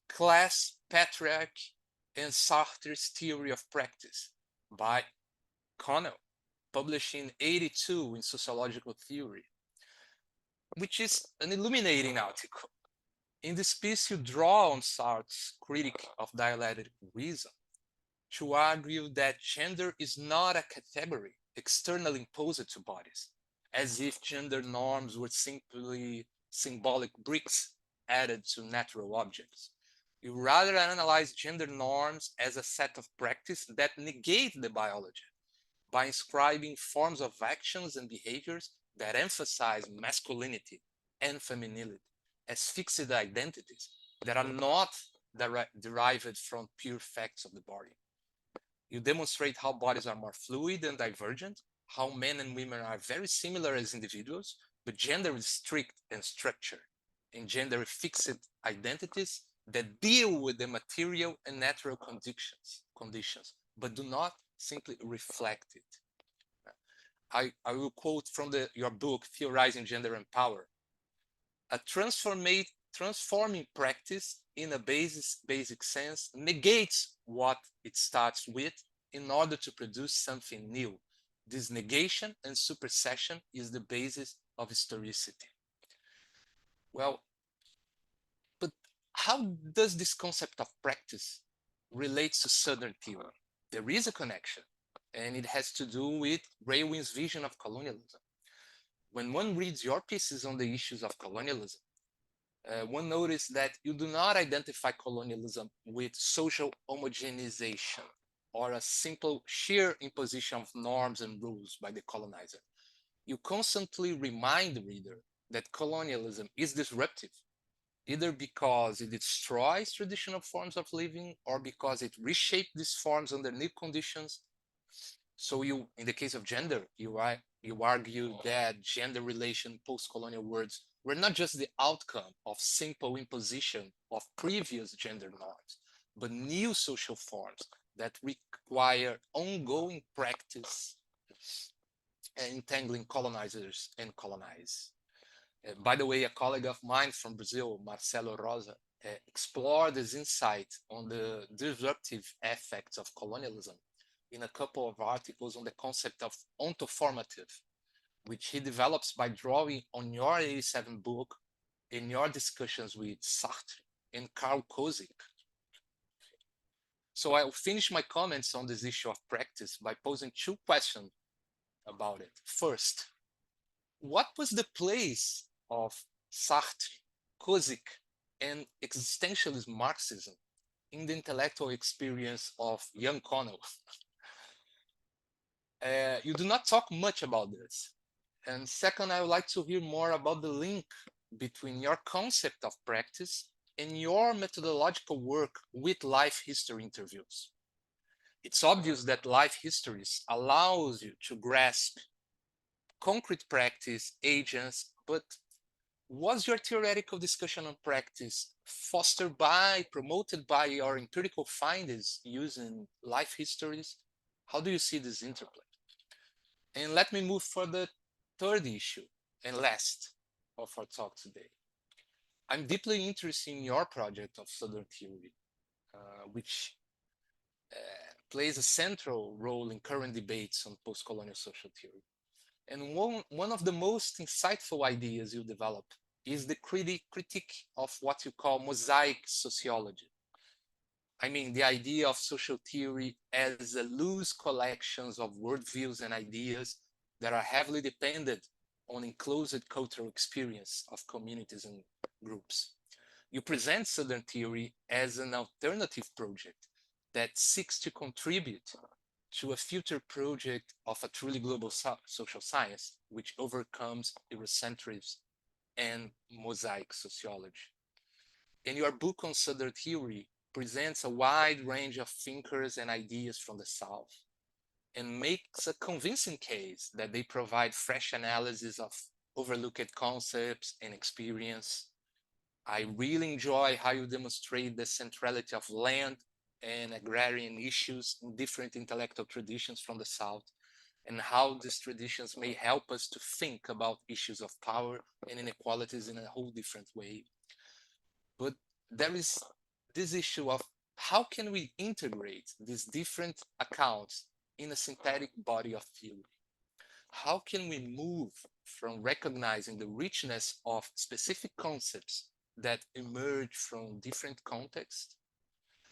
Class, Patriarchy, and Sartre's Theory of Practice by Connell, published in '82 in Sociological Theory, which is an illuminating article. In this piece, you draw on Sartre's critique of dialectic reason to argue that gender is not a category externally imposed to bodies, as if gender norms were simply symbolic bricks added to natural objects. You rather analyze gender norms as a set of practice that negate the biology by inscribing forms of actions and behaviors that emphasize masculinity and femininity as fixed identities that are not derived from pure facts of the body. You demonstrate how bodies are more fluid and divergent, how men and women are very similar as individuals, but gender is strict and structured, and gender fixed identities that deal with the material and natural conditions, but do not simply reflect it. I will quote from your book, Theorizing Gender and Power. A transforming practice in a basic sense negates what it starts with in order to produce something new. This negation and supersession is the basis of historicity. Well, but how does this concept of practice relate to Southern theory? There is a connection, and it has to do with Raywin's vision of colonialism. when one reads your pieces on the issues of colonialism, one noticed that you do not identify colonialism with social homogenization or a simple sheer imposition of norms and rules by the colonizer. You constantly remind the reader that colonialism is disruptive, either because it destroys traditional forms of living or because it reshapes these forms under new conditions. So you, in the case of gender, you argue that gender relation post-colonial words were not just the outcome of simple imposition of previous gender norms, but new social forms that require ongoing practice entangling colonizers and colonized. By the way, a colleague of mine from Brazil, Marcelo Rosa, explored this insight on the disruptive effects of colonialism in a couple of articles on the concept of ontoformative, which he develops by drawing on your 87 book in your discussions with Sartre and Karl Kozik. So I'll finish my comments on this issue of practice by posing two questions about it. First, what was the place of Sartre, Kozik, and existentialist Marxism in the intellectual experience of young Connell? You do not talk much about this. And second, I would like to hear more about the link between your concept of practice and your methodological work with life history interviews. It's obvious that life histories allows you to grasp concrete practice agents, but was your theoretical discussion on practice fostered by, promoted by your empirical findings using life histories? How do you see this interplay? And let me move for the third issue and last of our talk today. I'm deeply interested in your project of Southern theory, which plays a central role in current debates on post-colonial social theory. And one of the most insightful ideas you develop is the critique of what you call mosaic sociology. I mean, the idea of social theory as a loose collections of worldviews and ideas that are heavily dependent on enclosed cultural experience of communities and groups. You present Southern theory as an alternative project that seeks to contribute to a future project of a truly global social science, which overcomes Eurocentrism and mosaic sociology. And your book on Southern theory presents a wide range of thinkers and ideas from the South and makes a convincing case that they provide fresh analysis of overlooked concepts and experience. I really enjoy how you demonstrate the centrality of land and agrarian issues in different intellectual traditions from the South, and how these traditions may help us to think about issues of power and inequalities in a whole different way. But there is this issue of how can we integrate these different accounts in a synthetic body of theory? How can we move from recognizing the richness of specific concepts that emerge from different contexts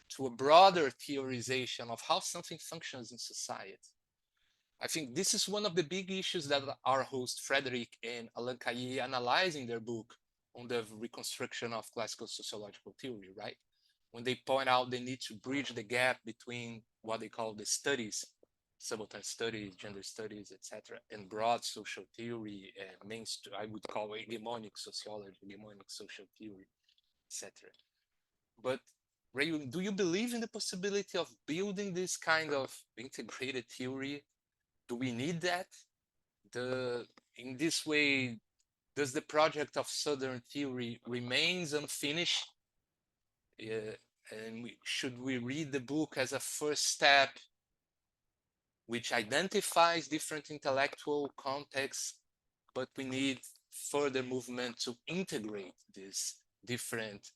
to a broader theorization of how something functions in society? I think this is one of the big issues that our host Frederick and Alain Caillé analyze in their book on the reconstruction of classical sociological theory, right? When they point out the need to bridge the gap between what they call the studies, subaltern studies, gender studies, etc., and broad social theory, and I would call hegemonic sociology, hegemonic social theory, etc. But Ray, do you believe in the possibility of building this kind of integrated theory? Do we need that? In this way, does the project of Southern theory remains unfinished? And should we read the book as a first step which identifies different intellectual contexts, but we need further movement to integrate these different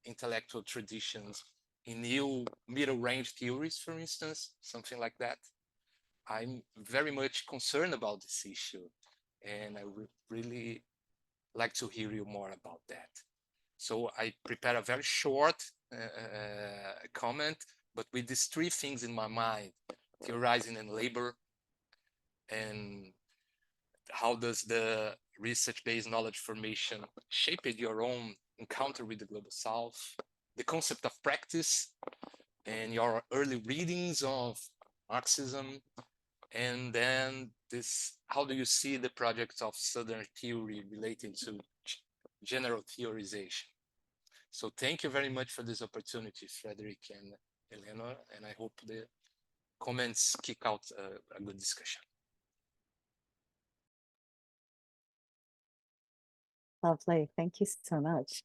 intellectual traditions in new middle range theories, for instance, something like that? I'm very much concerned about this issue, and I would really like to hear you more about that. So I prepare a very short comment, but with these three things in my mind: theorizing in labor, and how does the research-based knowledge formation shaped your own encounter with the Global South, the concept of practice, and your early readings of Marxism, and then this, how do you see the project of Southern theory relating to general theorization? So thank you very much for this opportunity, Frederick and Eleanor, and I hope the comments kick out a good discussion. Lovely. Thank you so much.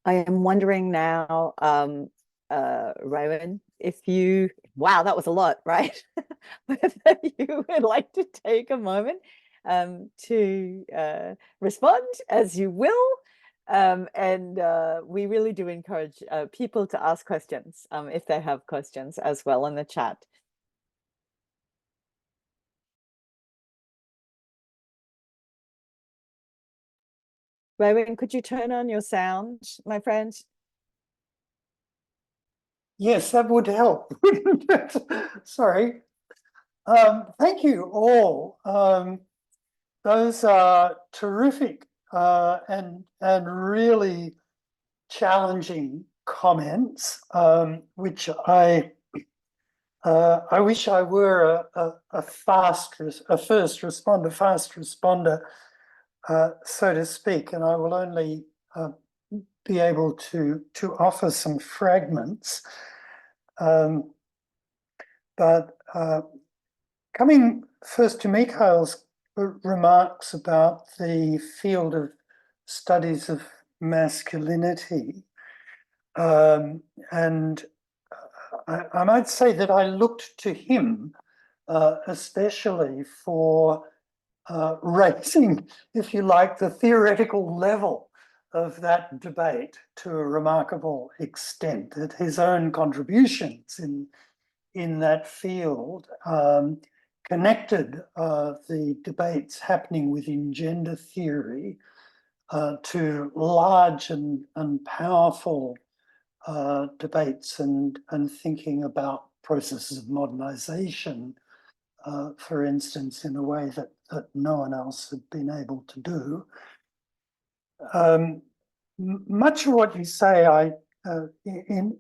I am wondering now, Rowan, if you, wow, that was a lot, right? Whether you would like to take a moment to respond, as you will. And we really do encourage people to ask questions if they have questions as well in the chat. Rowan, could you turn on your sound, my friend? Yes, that would help. Sorry. Thank you all. Those are terrific and really challenging comments, which I wish I were a fast responder, so to speak, and I will only be able to offer some fragments. But coming first to Mikhail's remarks about the field of studies of masculinity, and I might say that I looked to him especially for raising, if you like, the theoretical level of that debate to a remarkable extent, that his own contributions in that field connected the debates happening within gender theory to large and powerful debates and thinking about processes of modernization, for instance, in a way that no one else had been able to do. Much of what you say I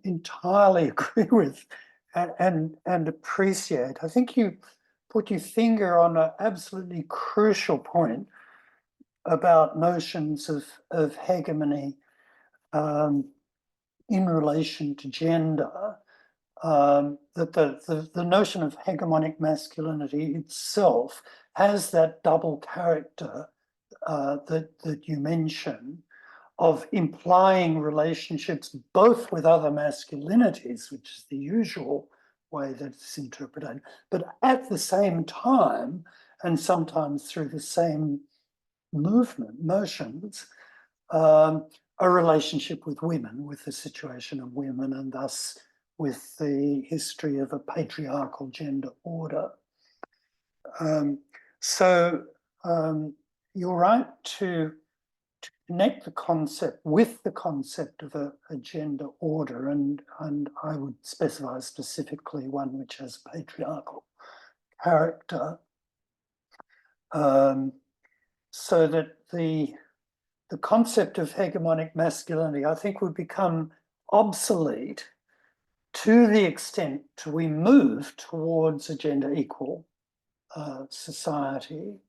entirely agree with and appreciate. I think you put your finger on an absolutely crucial point about notions of hegemony in relation to gender. That the notion of hegemonic masculinity itself has that double character that you mention, of implying relationships both with other masculinities, which is the usual way that it's interpreted, but at the same time, and sometimes through the same motions, a relationship with women, with the situation of women, and thus with the history of a patriarchal gender order. So you're right to connect the concept with the concept of a gender order, and I would specify specifically one which has patriarchal character, so that the concept of hegemonic masculinity, I think, would become obsolete to the extent we move towards a gender equal society,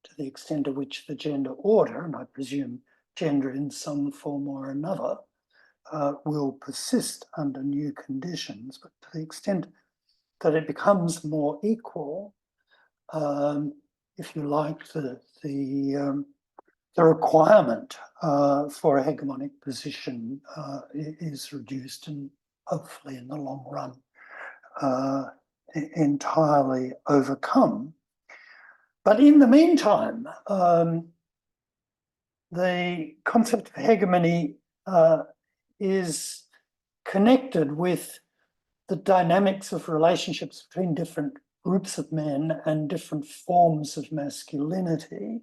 to the extent to which the gender order, and I presume gender in some form or another, will persist under new conditions, but to the extent that it becomes more equal, if you like, the requirement for a hegemonic position is reduced, and hopefully in the long run entirely overcome. But in the meantime, the concept of hegemony is connected with the dynamics of relationships between different groups of men and different forms of masculinity.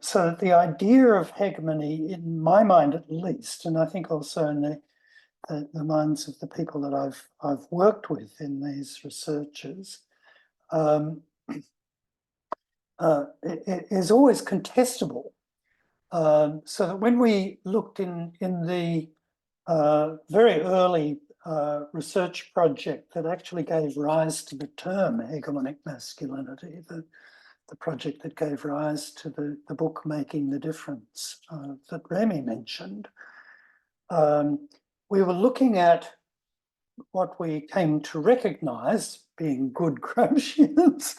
So the idea of hegemony, in my mind at least, and I think also in the minds of the people that I've worked with in these researches, is always contestable. So that when we looked in the very early research project that actually gave rise to the term hegemonic masculinity, the project that gave rise to the book Making the Difference that Remy mentioned, we were looking at what we came to recognize, being good Gramscians,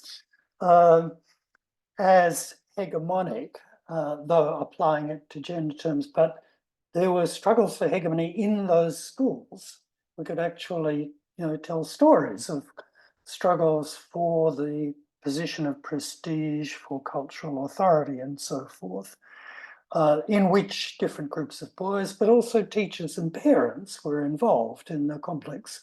as hegemonic, though applying it to gender terms, but there were struggles for hegemony in those schools. We could actually, tell stories of struggles for the position of prestige, for cultural authority, and so forth, in which different groups of boys, but also teachers and parents were involved in the complex,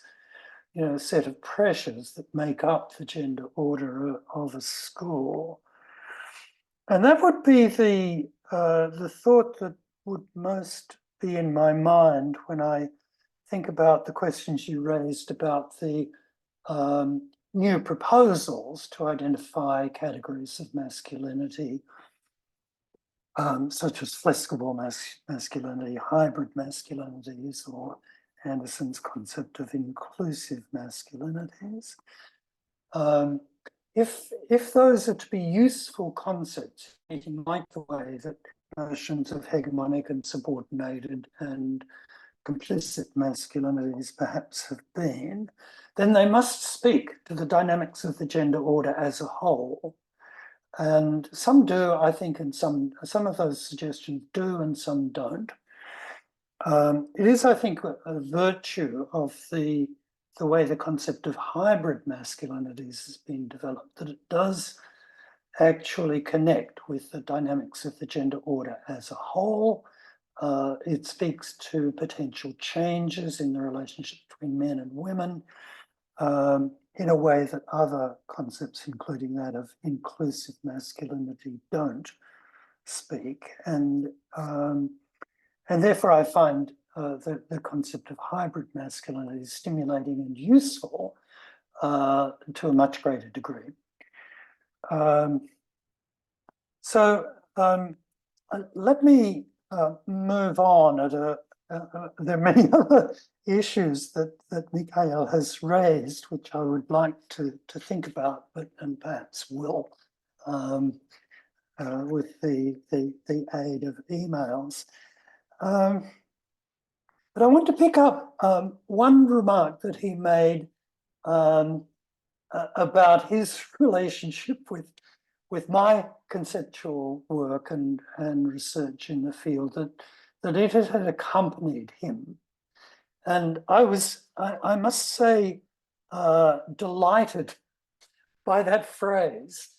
set of pressures that make up the gender order of a school. And that would be the thought that would most be in my mind when I think about the questions you raised about the new proposals to identify categories of masculinity, such as flexible masculinity, hybrid masculinities, or Anderson's concept of inclusive masculinities. If those are to be useful concepts, like the way that notions of hegemonic and subordinated and complicit masculinities perhaps have been, then they must speak to the dynamics of the gender order as a whole. And some do, I think, and some of those suggestions do and some don't. It is, I think, a virtue of the way the concept of hybrid masculinities has been developed, that it does actually connect with the dynamics of the gender order as a whole. It speaks to potential changes in the relationship between men and women in a way that other concepts, including that of inclusive masculinity, don't speak. And therefore I find the concept of hybrid masculinity stimulating and useful to a much greater degree. Let me move on. There are many other issues that Mikhail has raised, which I would like to think about, and perhaps will, with the aid of emails. But I want to pick up one remark that he made about his relationship with my conceptual work and research in the field, that it had accompanied him. And I must say, delighted by that phrase,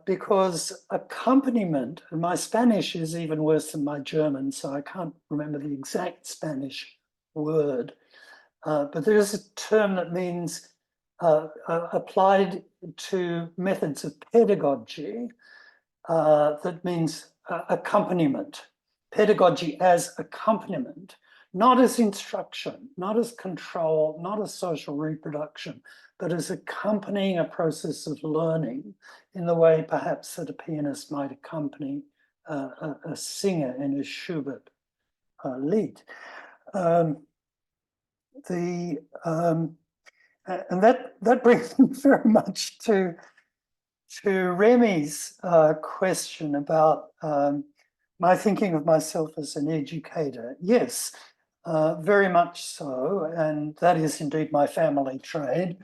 because accompaniment, and my Spanish is even worse than my German, so I can't remember the exact Spanish word, but there is a term that means applied to methods of pedagogy, that means accompaniment. Pedagogy as accompaniment, not as instruction, not as control, not as social reproduction, but as accompanying a process of learning in the way perhaps that a pianist might accompany a singer in a Schubert lied. And that brings me very much to Remy's question about my thinking of myself as an educator. Yes, very much so, and that is indeed my family trade.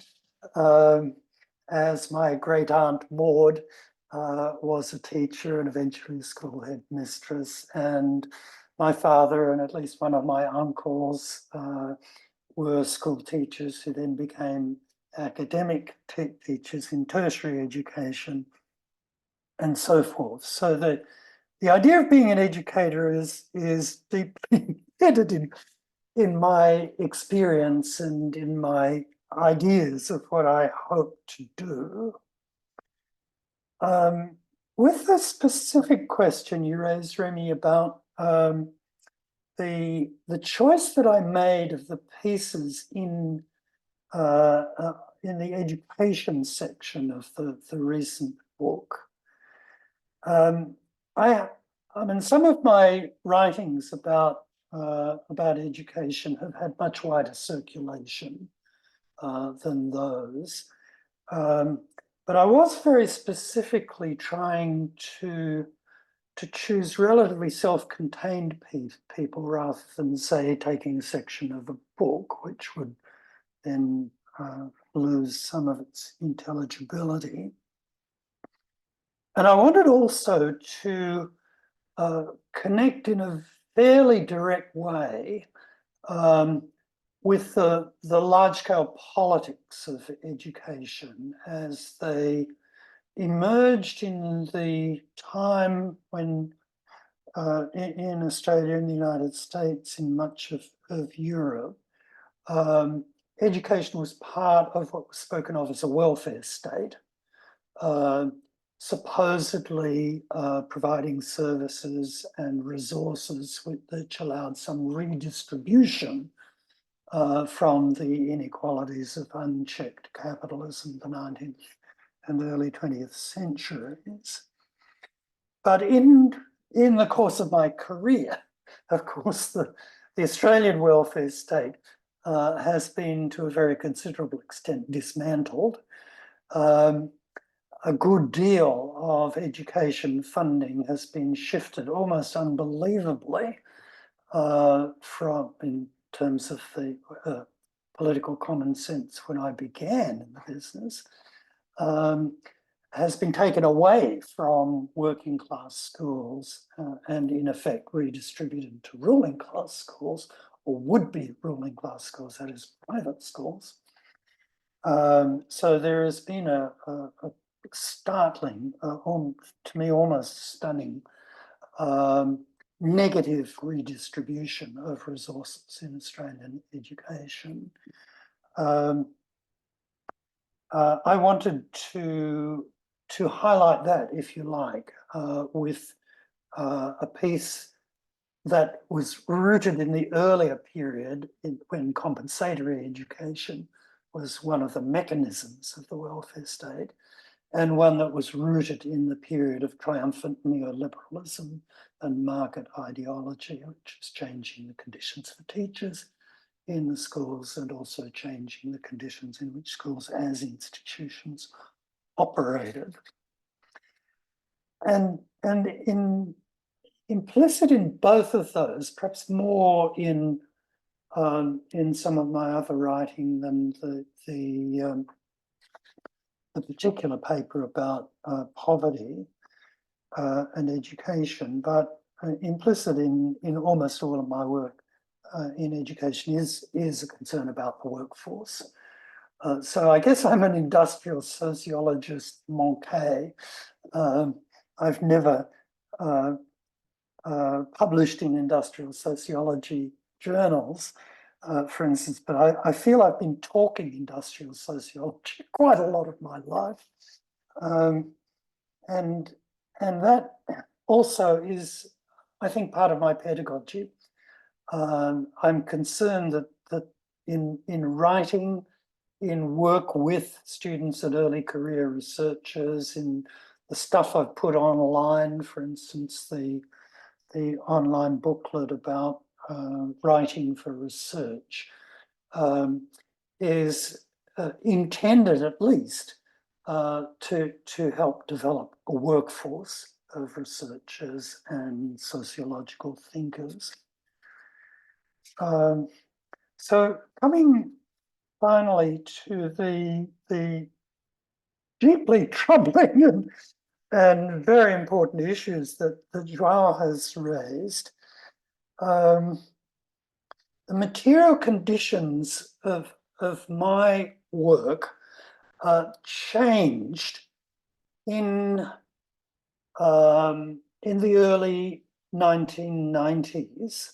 As my great aunt Maud was a teacher and eventually school headmistress, and my father and at least one of my uncles were school teachers who then became academic teachers in tertiary education and so forth. So the idea of being an educator is deeply embedded in my experience and in my ideas of what I hope to do. With the specific question you raised, Remy, about the choice that I made of the pieces in the education section of the recent book, I mean, some of my writings about education have had much wider circulation than those. But I was very specifically trying to choose relatively self-contained people rather than, say, taking a section of a book, which would then lose some of its intelligibility. And I wanted also to connect in a fairly direct way with the large-scale politics of education as they emerged in the time when in Australia, in the United States, in much of Europe, education was part of what was spoken of as a welfare state, supposedly providing services and resources which allowed some redistribution from the inequalities of unchecked capitalism, the 19th and early 20th centuries. But in the course of my career, of course, the Australian welfare state has been to a very considerable extent dismantled. A good deal of education funding has been shifted almost unbelievably from, in terms of the political common sense when I began in the business, has been taken away from working class schools and in effect redistributed to ruling class schools, or would-be ruling class schools, that is private schools. So there has been a startling, to me almost stunning, negative redistribution of resources in Australian education. I wanted to highlight that, if you like, with a piece that was rooted in the earlier period when compensatory education was one of the mechanisms of the welfare state, and one that was rooted in the period of triumphant neoliberalism and market ideology, which is changing the conditions for teachers in the schools and also changing the conditions in which schools as institutions operated. And implicit in both of those, perhaps more in some of my other writing than the particular paper about poverty and education, but implicit in almost all of my work in education is a concern about the workforce. So I guess I'm an industrial sociologist manqué. I've never published in industrial sociology journals, for instance, but I feel I've been talking industrial sociology quite a lot of my life. And that also is, I think, part of my pedagogy. I'm concerned that in writing, in work with students and early career researchers, in the stuff I've put online, for instance, the online booklet about writing for research, is intended at least to help develop a workforce of researchers and sociological thinkers. So coming finally to the deeply troubling and very important issues that João has raised, the material conditions of my work changed in the early 1990s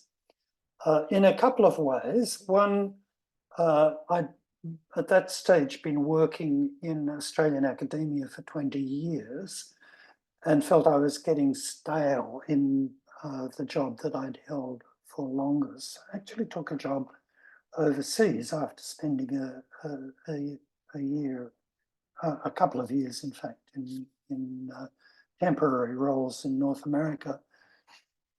in a couple of ways. One, I'd at that stage been working in Australian academia for 20 years and felt I was getting stale in the job that I'd held for longest. I actually took a job overseas after spending a year, a couple of years, in fact, in temporary roles in North America,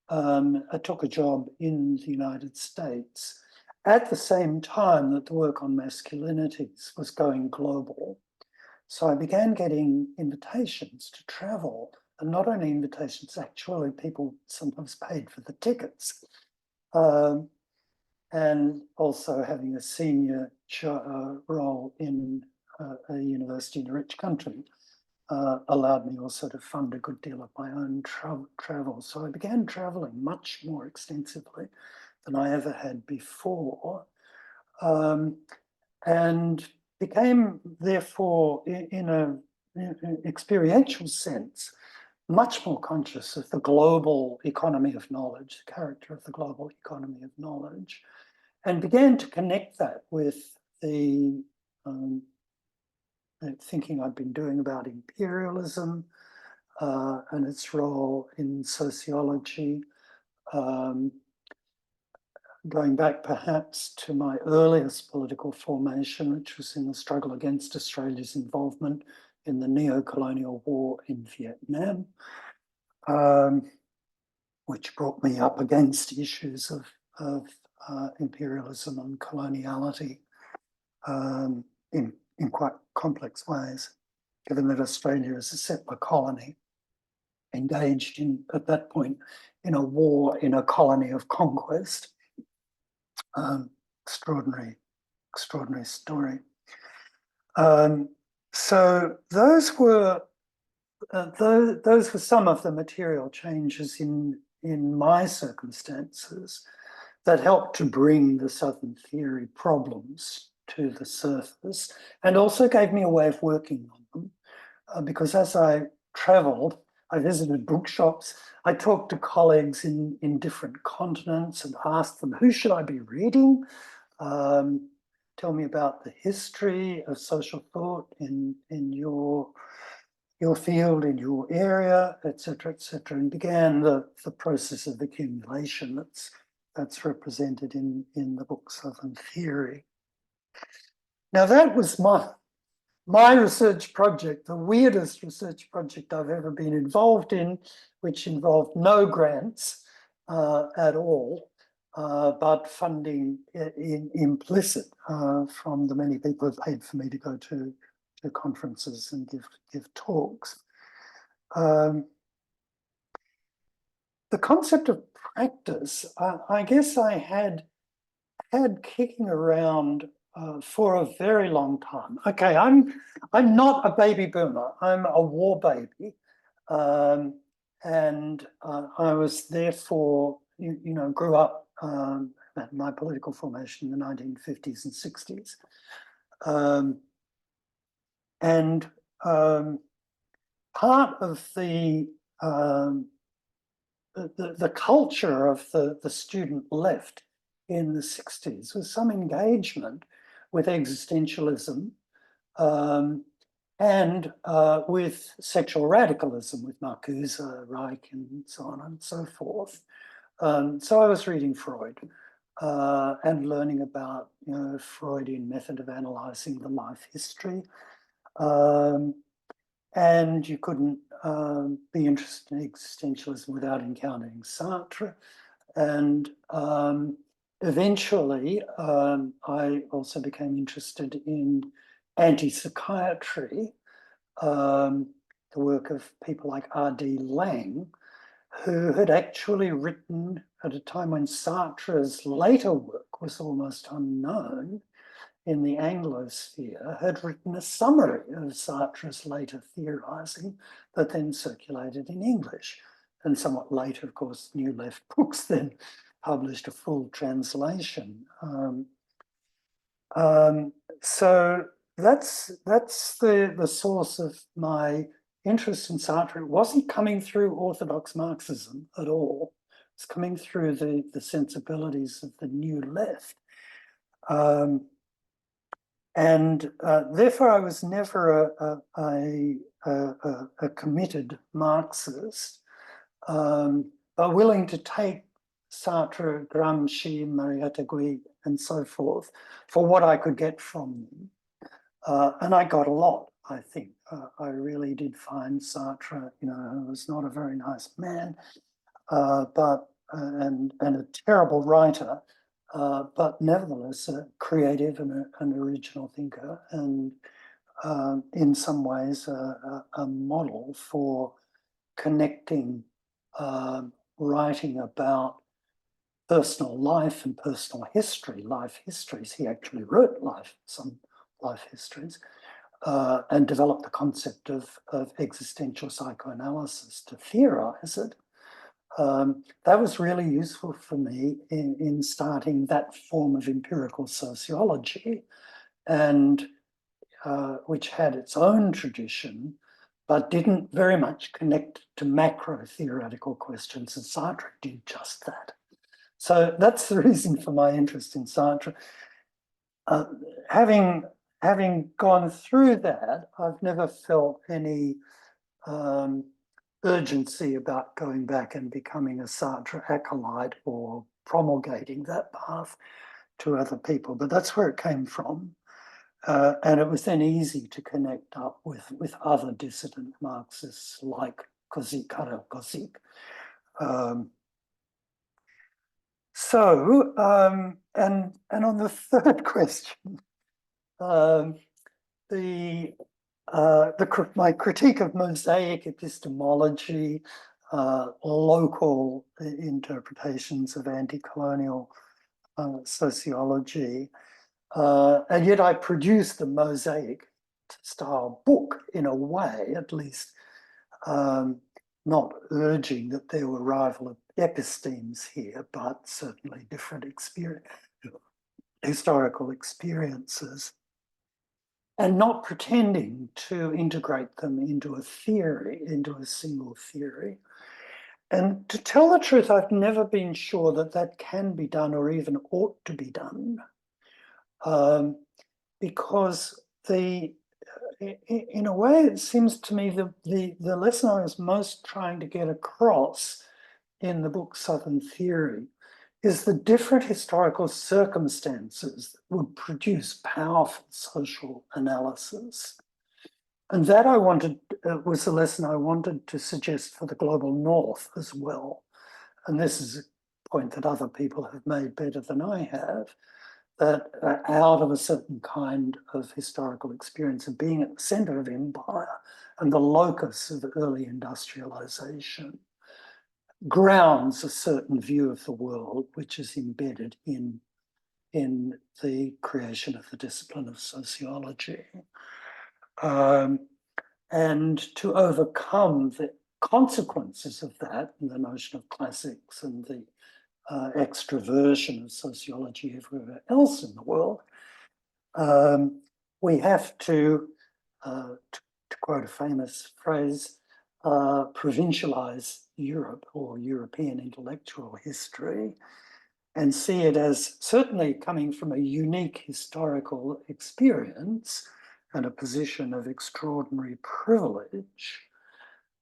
I took a job in the United States at the same time that the work on masculinities was going global. So I began getting invitations to travel, and not only invitations, actually people sometimes paid for the tickets. And also having a senior role in a university in a rich country allowed me also to fund a good deal of my own travel. So I began traveling much more extensively than I ever had before, and became, therefore, in an experiential sense, much more conscious of the global economy of knowledge, the character of the global economy of knowledge, and began to connect that with the thinking I'd been doing about imperialism and its role in sociology, going back perhaps to my earliest political formation, which was in the struggle against Australia's involvement in the neo-colonial war in Vietnam, which brought me up against issues of imperialism and coloniality in quite complex ways, given that Australia is a settler colony, engaged in, at that point, in a war in a colony of conquest. Extraordinary story. So those were some of the material changes in my circumstances that helped to bring the Southern theory problems to the surface, and also gave me a way of working on them. Because as I traveled, I visited bookshops, I talked to colleagues in different continents and asked them, who should I be reading? Tell me about the history of social thought in your field, in your area, etc., and began the process of accumulation that's represented in the book Southern Theory. Now that was my research project, the weirdest research project I've ever been involved in, which involved no grants at all, but funding implicit from the many people who paid for me to go to conferences and give talks. The concept of practice, I guess I had kicking around for a very long time. Okay, I'm not a baby boomer. I'm a war baby, and I was therefore, grew up at my political formation in the 1950s and 60s, and part of the culture of the student left in the 60s was some engagement with existentialism and with sexual radicalism, with Marcuse, Reich, and so on and so forth. So I was reading Freud and learning about Freudian method of analysing the life history. And you couldn't be interested in existentialism without encountering Sartre. And eventually, I also became interested in anti-psychiatry, the work of people like R.D. Laing, who had actually written, at a time when Sartre's later work was almost unknown in the Anglosphere, had written a summary of Sartre's later theorising that then circulated in English. And somewhat later, of course, New Left Books then published a full translation. So that's the source of my interest in Sartre. It wasn't coming through orthodox Marxism at all. It's coming through the sensibilities of the New Left. And therefore, I was never a committed Marxist, but willing to take Sartre, Gramsci, Marietta Gui, and so forth for what I could get from them. And I got a lot, I think, I really did find Sartre, you know, was not a very nice man, but and a terrible writer, but nevertheless a creative and an original thinker, and in some ways a model for connecting writing about personal life and personal history, life histories. He actually wrote some life histories, and developed the concept of existential psychoanalysis to theorize it. That was really useful for me in starting that form of empirical sociology, and which had its own tradition, but didn't very much connect to macro theoretical questions, and Sartre did just that. So that's the reason for my interest in Sartre. Having gone through that, I've never felt any urgency about going back and becoming a Sartre acolyte or promulgating that path to other people, but that's where it came from. And it was then easy to connect up with other dissident Marxists like Connell. And on the third question, my critique of mosaic epistemology, local interpretations of anti-colonial sociology, and yet I produced a mosaic style book in a way, at least, not urging that there were rival epistemes here, but certainly different historical experiences, and not pretending to integrate them into a theory, into a single theory. And to tell the truth, I've never been sure that that can be done or even ought to be done. Because in a way, it seems to me the lesson I was most trying to get across in the book Southern Theory is the different historical circumstances that would produce powerful social analysis. And that was the lesson I wanted to suggest for the global north as well. And this is a point that other people have made better than I have, that out of a certain kind of historical experience of being at the center of empire and the locus of early industrialization, grounds a certain view of the world which is embedded in the creation of the discipline of sociology. And to overcome the consequences of that, and the notion of classics and the extroversion of sociology everywhere else in the world, we have to quote a famous phrase, provincialize Europe or European intellectual history, and see it as certainly coming from a unique historical experience and a position of extraordinary privilege,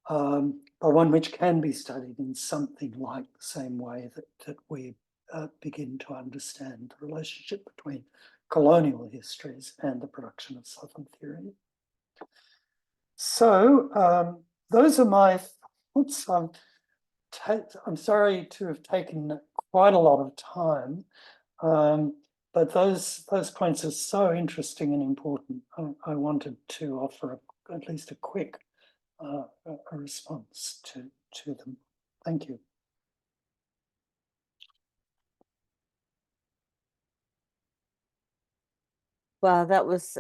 but one which can be studied in something like the same way that we begin to understand the relationship between colonial histories and the production of Southern theory. So those are my thoughts. I'm sorry to have taken quite a lot of time, but those points are so interesting and important. I wanted to offer at least a quick a response to them. Thank you. Well, that was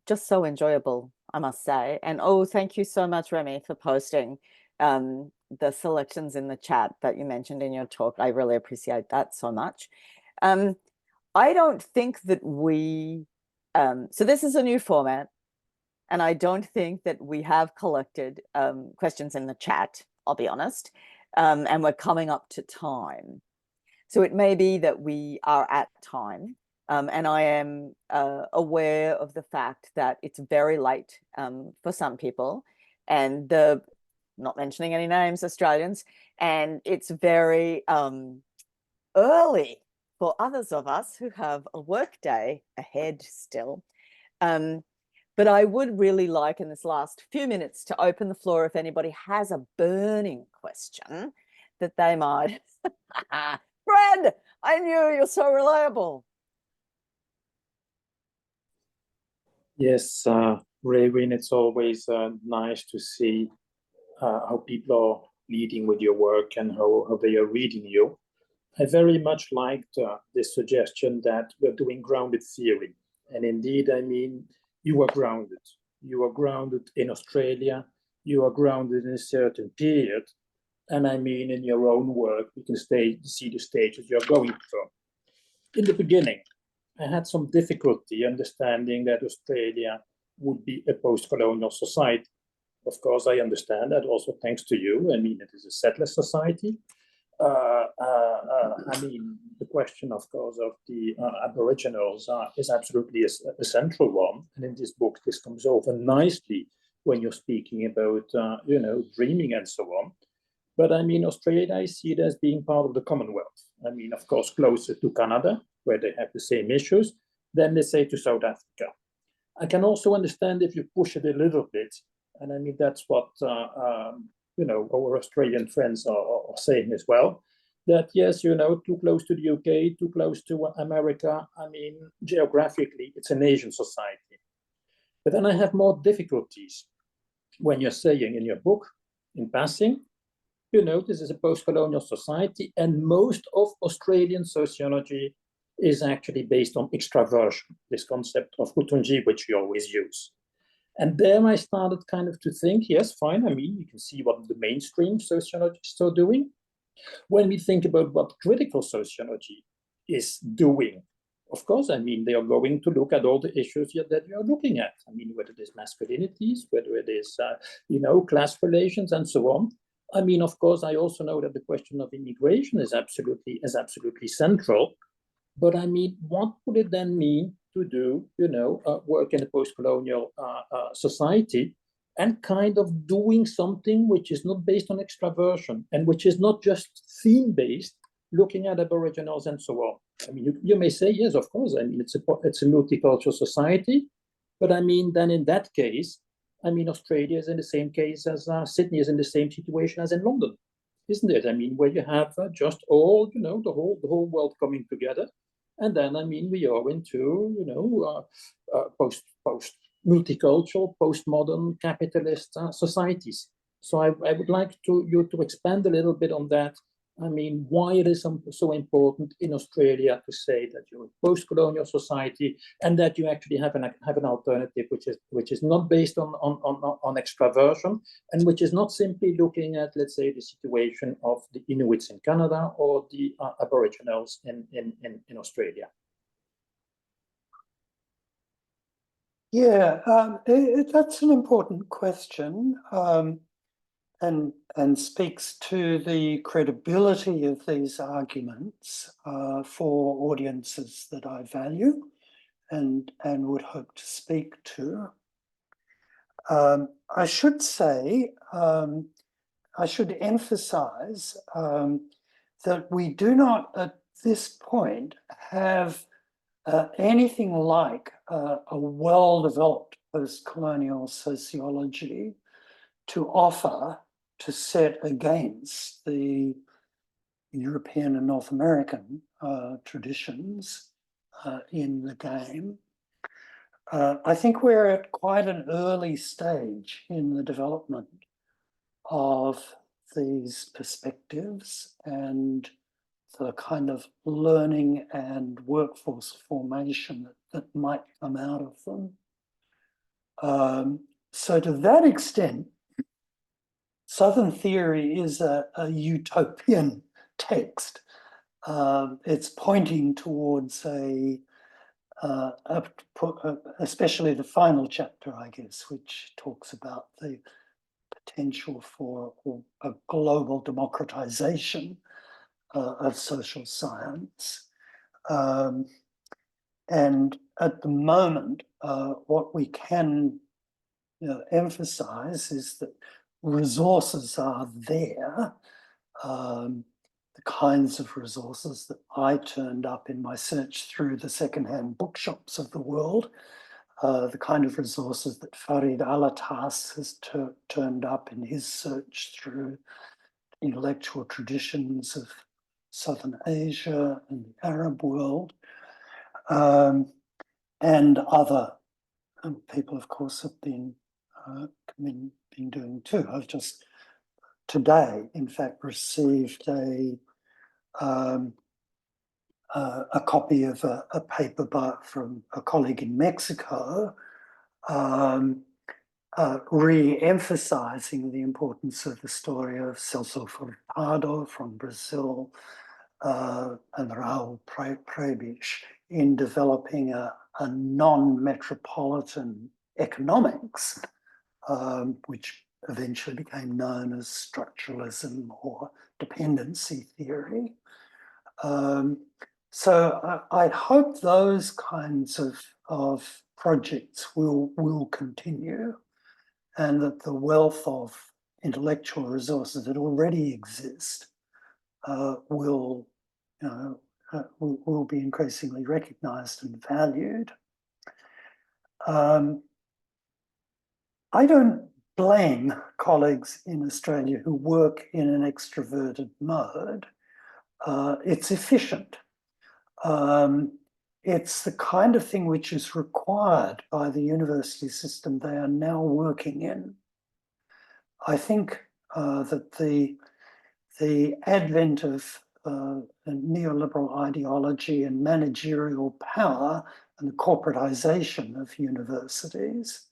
just so enjoyable, I must say. And oh, thank you so much, Remy, for posting the selections in the chat that you mentioned in your talk. I really appreciate that so much. I don't think that so this is a new format, and I don't think that we have collected questions in the chat, I'll be honest, and we're coming up to time. So it may be that we are at time, and I am aware of the fact that it's very late for some people, and not mentioning any names, Australians, and it's very early for others of us who have a work day ahead still. But I would really like in this last few minutes to open the floor if anybody has a burning question that they might. Fred, I knew you're so reliable. Yes, Raywin, it's always nice to see how people are leading with your work and how they are reading you. I very much liked this suggestion that we're doing grounded theory. And indeed, I mean, you are grounded. You are grounded in Australia. You are grounded in a certain period. And I mean, in your own work, you can see the stages you're going through. In the beginning, I had some difficulty understanding that Australia would be a post-colonial society. Of course, I understand that also thanks to you. I mean, it is a settler society. I mean, the question, of course, of the Aboriginals is absolutely a central one. And in this book, this comes over nicely when you're speaking about, you know, dreaming and so on. But I mean, Australia, I see it as being part of the Commonwealth. I mean, of course, closer to Canada, where they have the same issues, than they say to South Africa. I can also understand if you push it a little bit, and I mean, that's what, you know, our Australian friends are saying as well, that yes, you know, too close to the UK, too close to America. I mean, geographically, it's an Asian society. But then I have more difficulties when you're saying in your book, in passing, you know, this is a post-colonial society, and most of Australian sociology is actually based on extraversion, this concept of Kutunji, which we always use. And there I started kind of to think, yes, fine, I mean, you can see what the mainstream sociologists are doing. When we think about what critical sociology is doing, of course, I mean, they are going to look at all the issues that we are looking at. I mean, whether it is masculinities, whether it is, you know, class relations and so on. I mean, of course, I also know that the question of immigration is absolutely central. But I mean, what would it then mean to do, you know, work in a post-colonial society and kind of doing something which is not based on extraversion and which is not just theme-based, looking at Aboriginals and so on. I mean, you may say, yes, of course, I mean, it's a multicultural society, but I mean, then in that case, I mean, Australia is in the same case as Sydney is in the same situation as in London, isn't it? I mean, where you have just all, you know, the whole world coming together. And then, I mean, we are into, you know, post multicultural, postmodern capitalist societies. So I would like you to expand a little bit on that. I mean, why it is so important in Australia to say that you're a post-colonial society and that you actually have an alternative which is not based on extraversion and which is not simply looking at, let's say, the situation of the Inuits in Canada or the Aboriginals in Australia. Yeah, that's an important question. And speaks to the credibility of these arguments for audiences that I value and would hope to speak to. I should say, I should emphasize that we do not at this point have anything like a well-developed post-colonial sociology to offer to set against the European and North American traditions in the game. I think we're at quite an early stage in the development of these perspectives and the kind of learning and workforce formation that might come out of them. So to that extent, Southern theory is a utopian text. It's pointing towards especially the final chapter, I guess, which talks about the potential for a global democratization of social science. And at the moment, what we can emphasize is that resources are there, the kinds of resources that I turned up in my search through the secondhand bookshops of the world, the kind of resources that Farid Alatas has turned up in his search through intellectual traditions of Southern Asia and the Arab world, and other people, of course, have been doing too. I've just today, in fact, received a copy of a paper from a colleague in Mexico, re-emphasizing the importance of the story of Celso Furtado from Brazil and Raul Prebisch in developing a non-metropolitan economics, which eventually became known as structuralism or dependency theory. So I hope those kinds of projects will continue, and that the wealth of intellectual resources that already exist will be increasingly recognised and valued. I don't blame colleagues in Australia who work in an extroverted mode. It's efficient. It's the kind of thing which is required by the university system they are now working in. I think that the advent of neoliberal ideology and managerial power and the corporatization of universities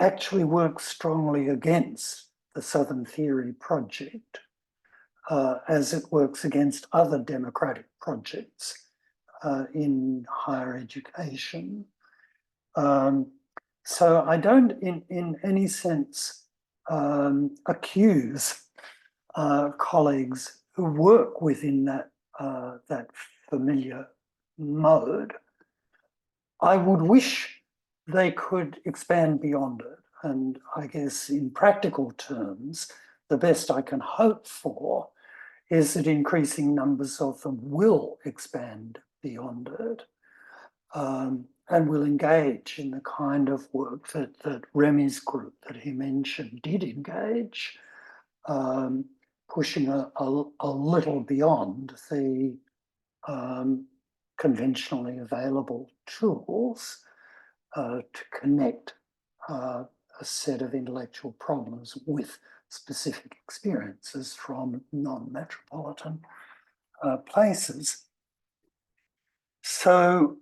actually works strongly against the Southern Theory project, as it works against other democratic projects in higher education. So I don't in any sense accuse colleagues who work within that familiar mode. I would wish they could expand beyond it. And I guess in practical terms, the best I can hope for is that increasing numbers of them will expand beyond it, and will engage in the kind of work that Remy's group that he mentioned did engage, pushing a little beyond the conventionally available tools to connect a set of intellectual problems with specific experiences from non-metropolitan places. So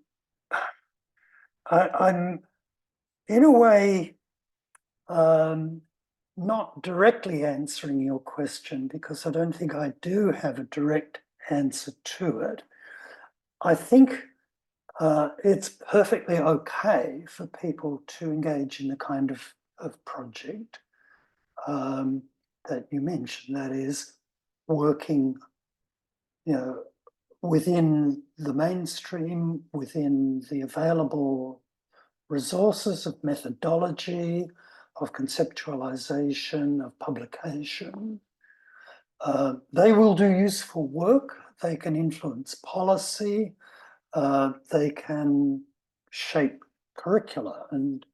I'm in a way not directly answering your question, because I don't think I do have a direct answer to it. I think it's perfectly okay for people to engage in the kind of project that you mentioned, that is working, within the mainstream, within the available resources of methodology, of conceptualization, of publication. They will do useful work. They can influence policy. They can shape curricula and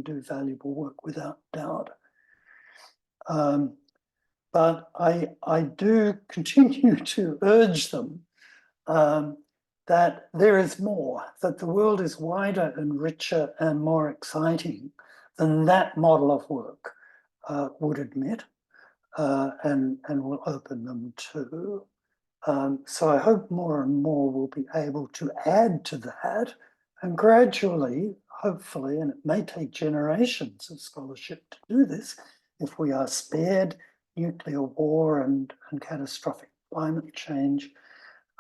do valuable work without doubt. But I do continue to urge them that there is more, that the world is wider and richer and more exciting than that model of work would admit, and will open them to. So I hope more and more will be able to add to that, and gradually, hopefully, and it may take generations of scholarship to do this, if we are spared nuclear war and catastrophic climate change,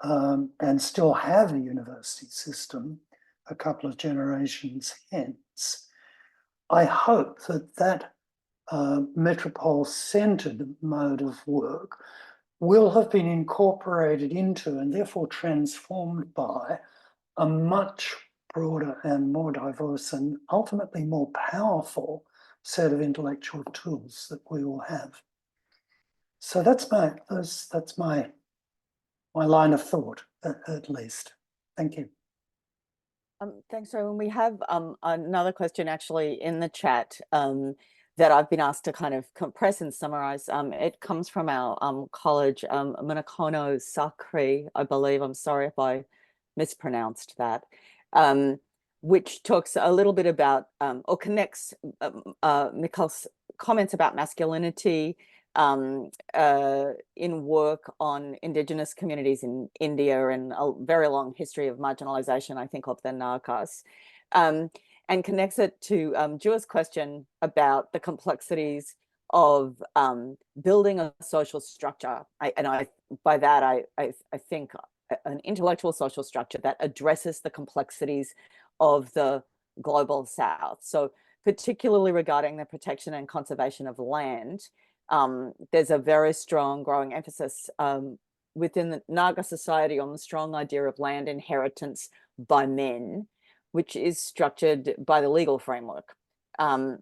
and still have a university system a couple of generations hence. I hope that metropole-centred mode of work will have been incorporated into and therefore transformed by a much broader and more diverse and ultimately more powerful set of intellectual tools that we will have. So that's my line of thought, at least. Thank you. Thanks, Rowan. We have another question actually in the chat that I've been asked to kind of compress and summarize. It comes from our college, Munakono Sakri, I believe. I'm sorry if I mispronounced that, which talks a little bit about or connects Mikhail's comments about masculinity in work on Indigenous communities in India and a very long history of marginalization, I think, of the Nagas, and connects it to Jua's question about the complexities of building a social structure. By that, I think an intellectual social structure that addresses the complexities of the global South. So particularly regarding the protection and conservation of land, there's a very strong growing emphasis within the Naga society on the strong idea of land inheritance by men, which is structured by the legal framework. And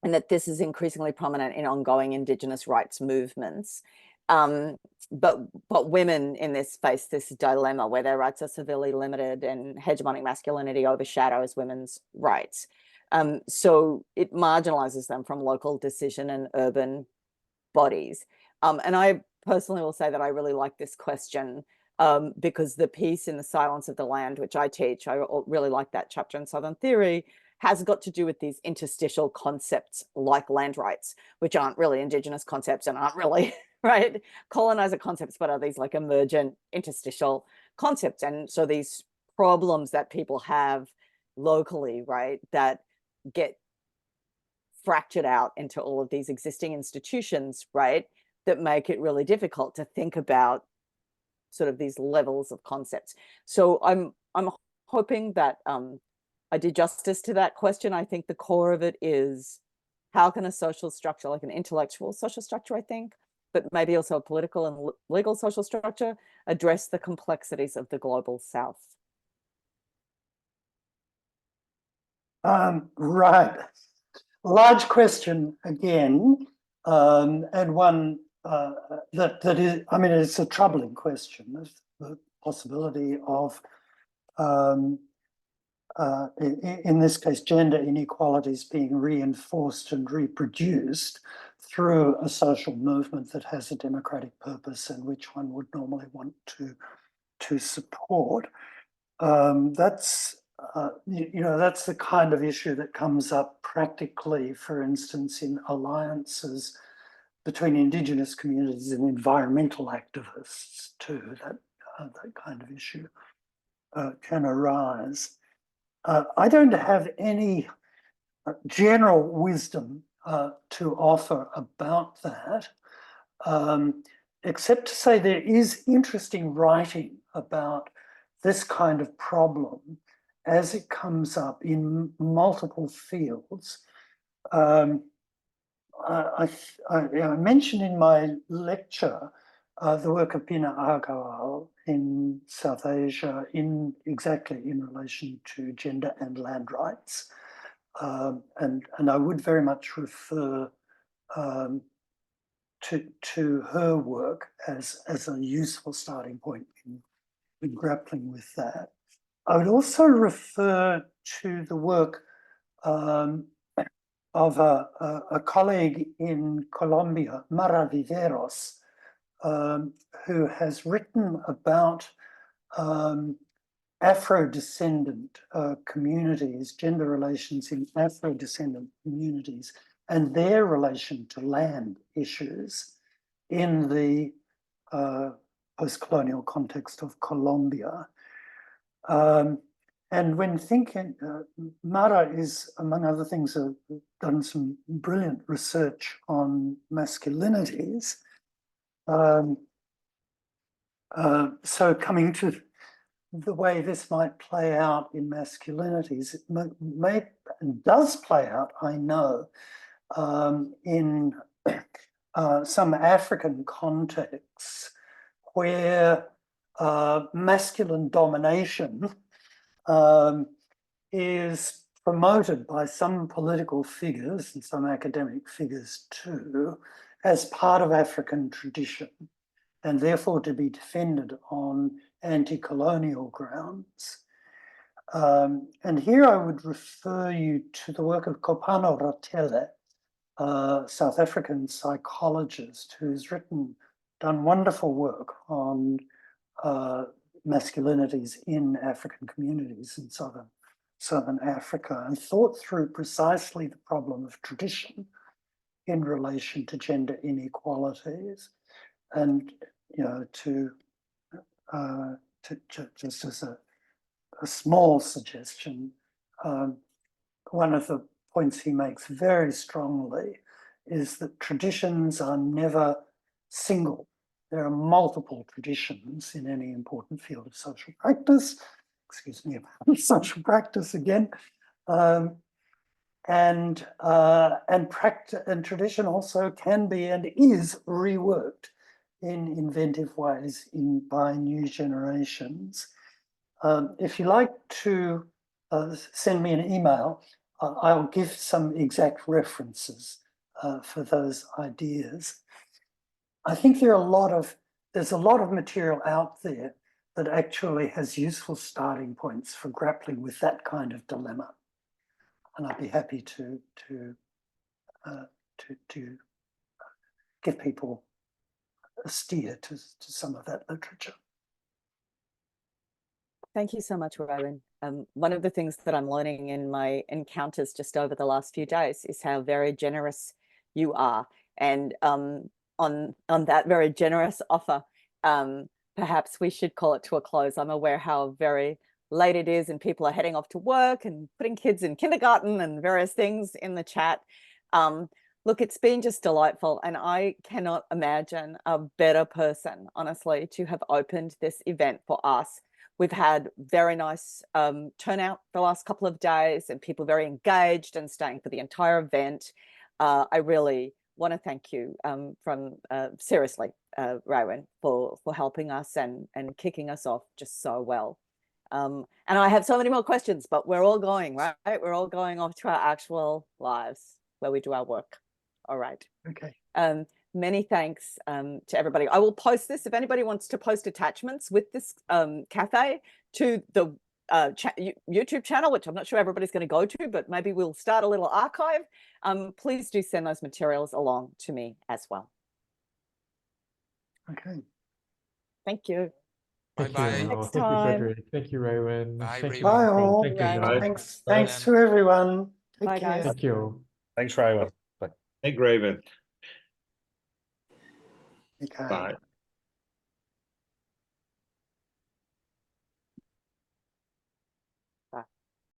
that this is increasingly prominent in ongoing Indigenous rights movements. But women in this face this dilemma where their rights are severely limited and hegemonic masculinity overshadows women's rights. So it marginalizes them from local decision and urban bodies. And I personally will say that I really like this question because the piece in The Silence of the Land, which I teach, I really like that chapter in Southern Theory, has got to do with these interstitial concepts like land rights, which aren't really Indigenous concepts and aren't really, right, colonizer concepts, but are these like emergent interstitial concepts. And so these problems that people have locally, right, that get fractured out into all of these existing institutions, right, that make it really difficult to think about sort of these levels of concepts. So I'm hoping that I did justice to that question. I think the core of it is how can a social structure, like an intellectual social structure, I think, but maybe also a political and legal social structure, address the complexities of the global South? Right. Large question again, and one that is, I mean, it's a troubling question, the possibility of, in this case, gender inequalities being reinforced and reproduced through a social movement that has a democratic purpose and which one would normally want to support. That's that's the kind of issue that comes up practically, for instance, in alliances between Indigenous communities and environmental activists too. That kind of issue can arise. I don't have any general wisdom to offer about that, except to say there is interesting writing about this kind of problem as it comes up in multiple fields. I mentioned in my lecture the work of Pina Agarwal in South Asia, exactly in relation to gender and land rights. And I would very much refer to her work as a useful starting point in grappling with that. I would also refer to the work of a colleague in Colombia, Mara Viveros, who has written about Afro-descendant communities, gender relations in Afro-descendant communities, and their relation to land issues in the post-colonial context of Colombia. And when thinking, Mara is, among other things, done some brilliant research on masculinities. So coming to the way this might play out in masculinities, it may and does play out, I know, in some African contexts where masculine domination is promoted by some political figures and some academic figures too, as part of African tradition, and therefore to be defended on anti-colonial grounds. And here I would refer you to the work of Kopano Rotele, a South African psychologist who's done wonderful work on masculinities in African communities in Southern Africa, and thought through precisely the problem of tradition in relation to gender inequalities. And, you know, just as a small suggestion, one of the points he makes very strongly is that traditions are never single. There are multiple traditions in any important field of social practice. Excuse me about social practice again. And tradition also can be and is reworked in inventive ways by new generations. If you like to send me an email, I'll give some exact references for those ideas. I think there's a lot of material out there that actually has useful starting points for grappling with that kind of dilemma, and I'd be happy to give people a steer to some of that literature. Thank you so much, Rowan. One of the things that I'm learning in my encounters just over the last few days is how very generous you are. And on that very generous offer, perhaps we should call it to a close. I'm aware how very late it is and people are heading off to work and putting kids in kindergarten and various things in the chat. Look, it's been just delightful, and I cannot imagine a better person, honestly, to have opened this event for us. We've had very nice turnout the last couple of days, and people very engaged and staying for the entire event. I really want to thank you seriously, Rowan, for helping us and kicking us off just so well. And I have so many more questions, but we're all going, right? We're all going off to our actual lives where we do our work. All right. Okay. Many thanks to everybody. I will post this if anybody wants to post attachments with this cafe to the YouTube channel, which I'm not sure everybody's going to go to, but maybe we'll start a little archive. Please do send those materials along to me as well. Okay. Thank you. Thank Bye-bye. you, Next Thank you, time. Frederick. Thank you, Rowan. Bye, Thank you, Rowan. Bye Michael. all. Thank you, Right. Noel. Thanks to everyone. Take Bye, care. guys. Thank you. Thanks, Raven. Hey, Graven. Okay. Bye.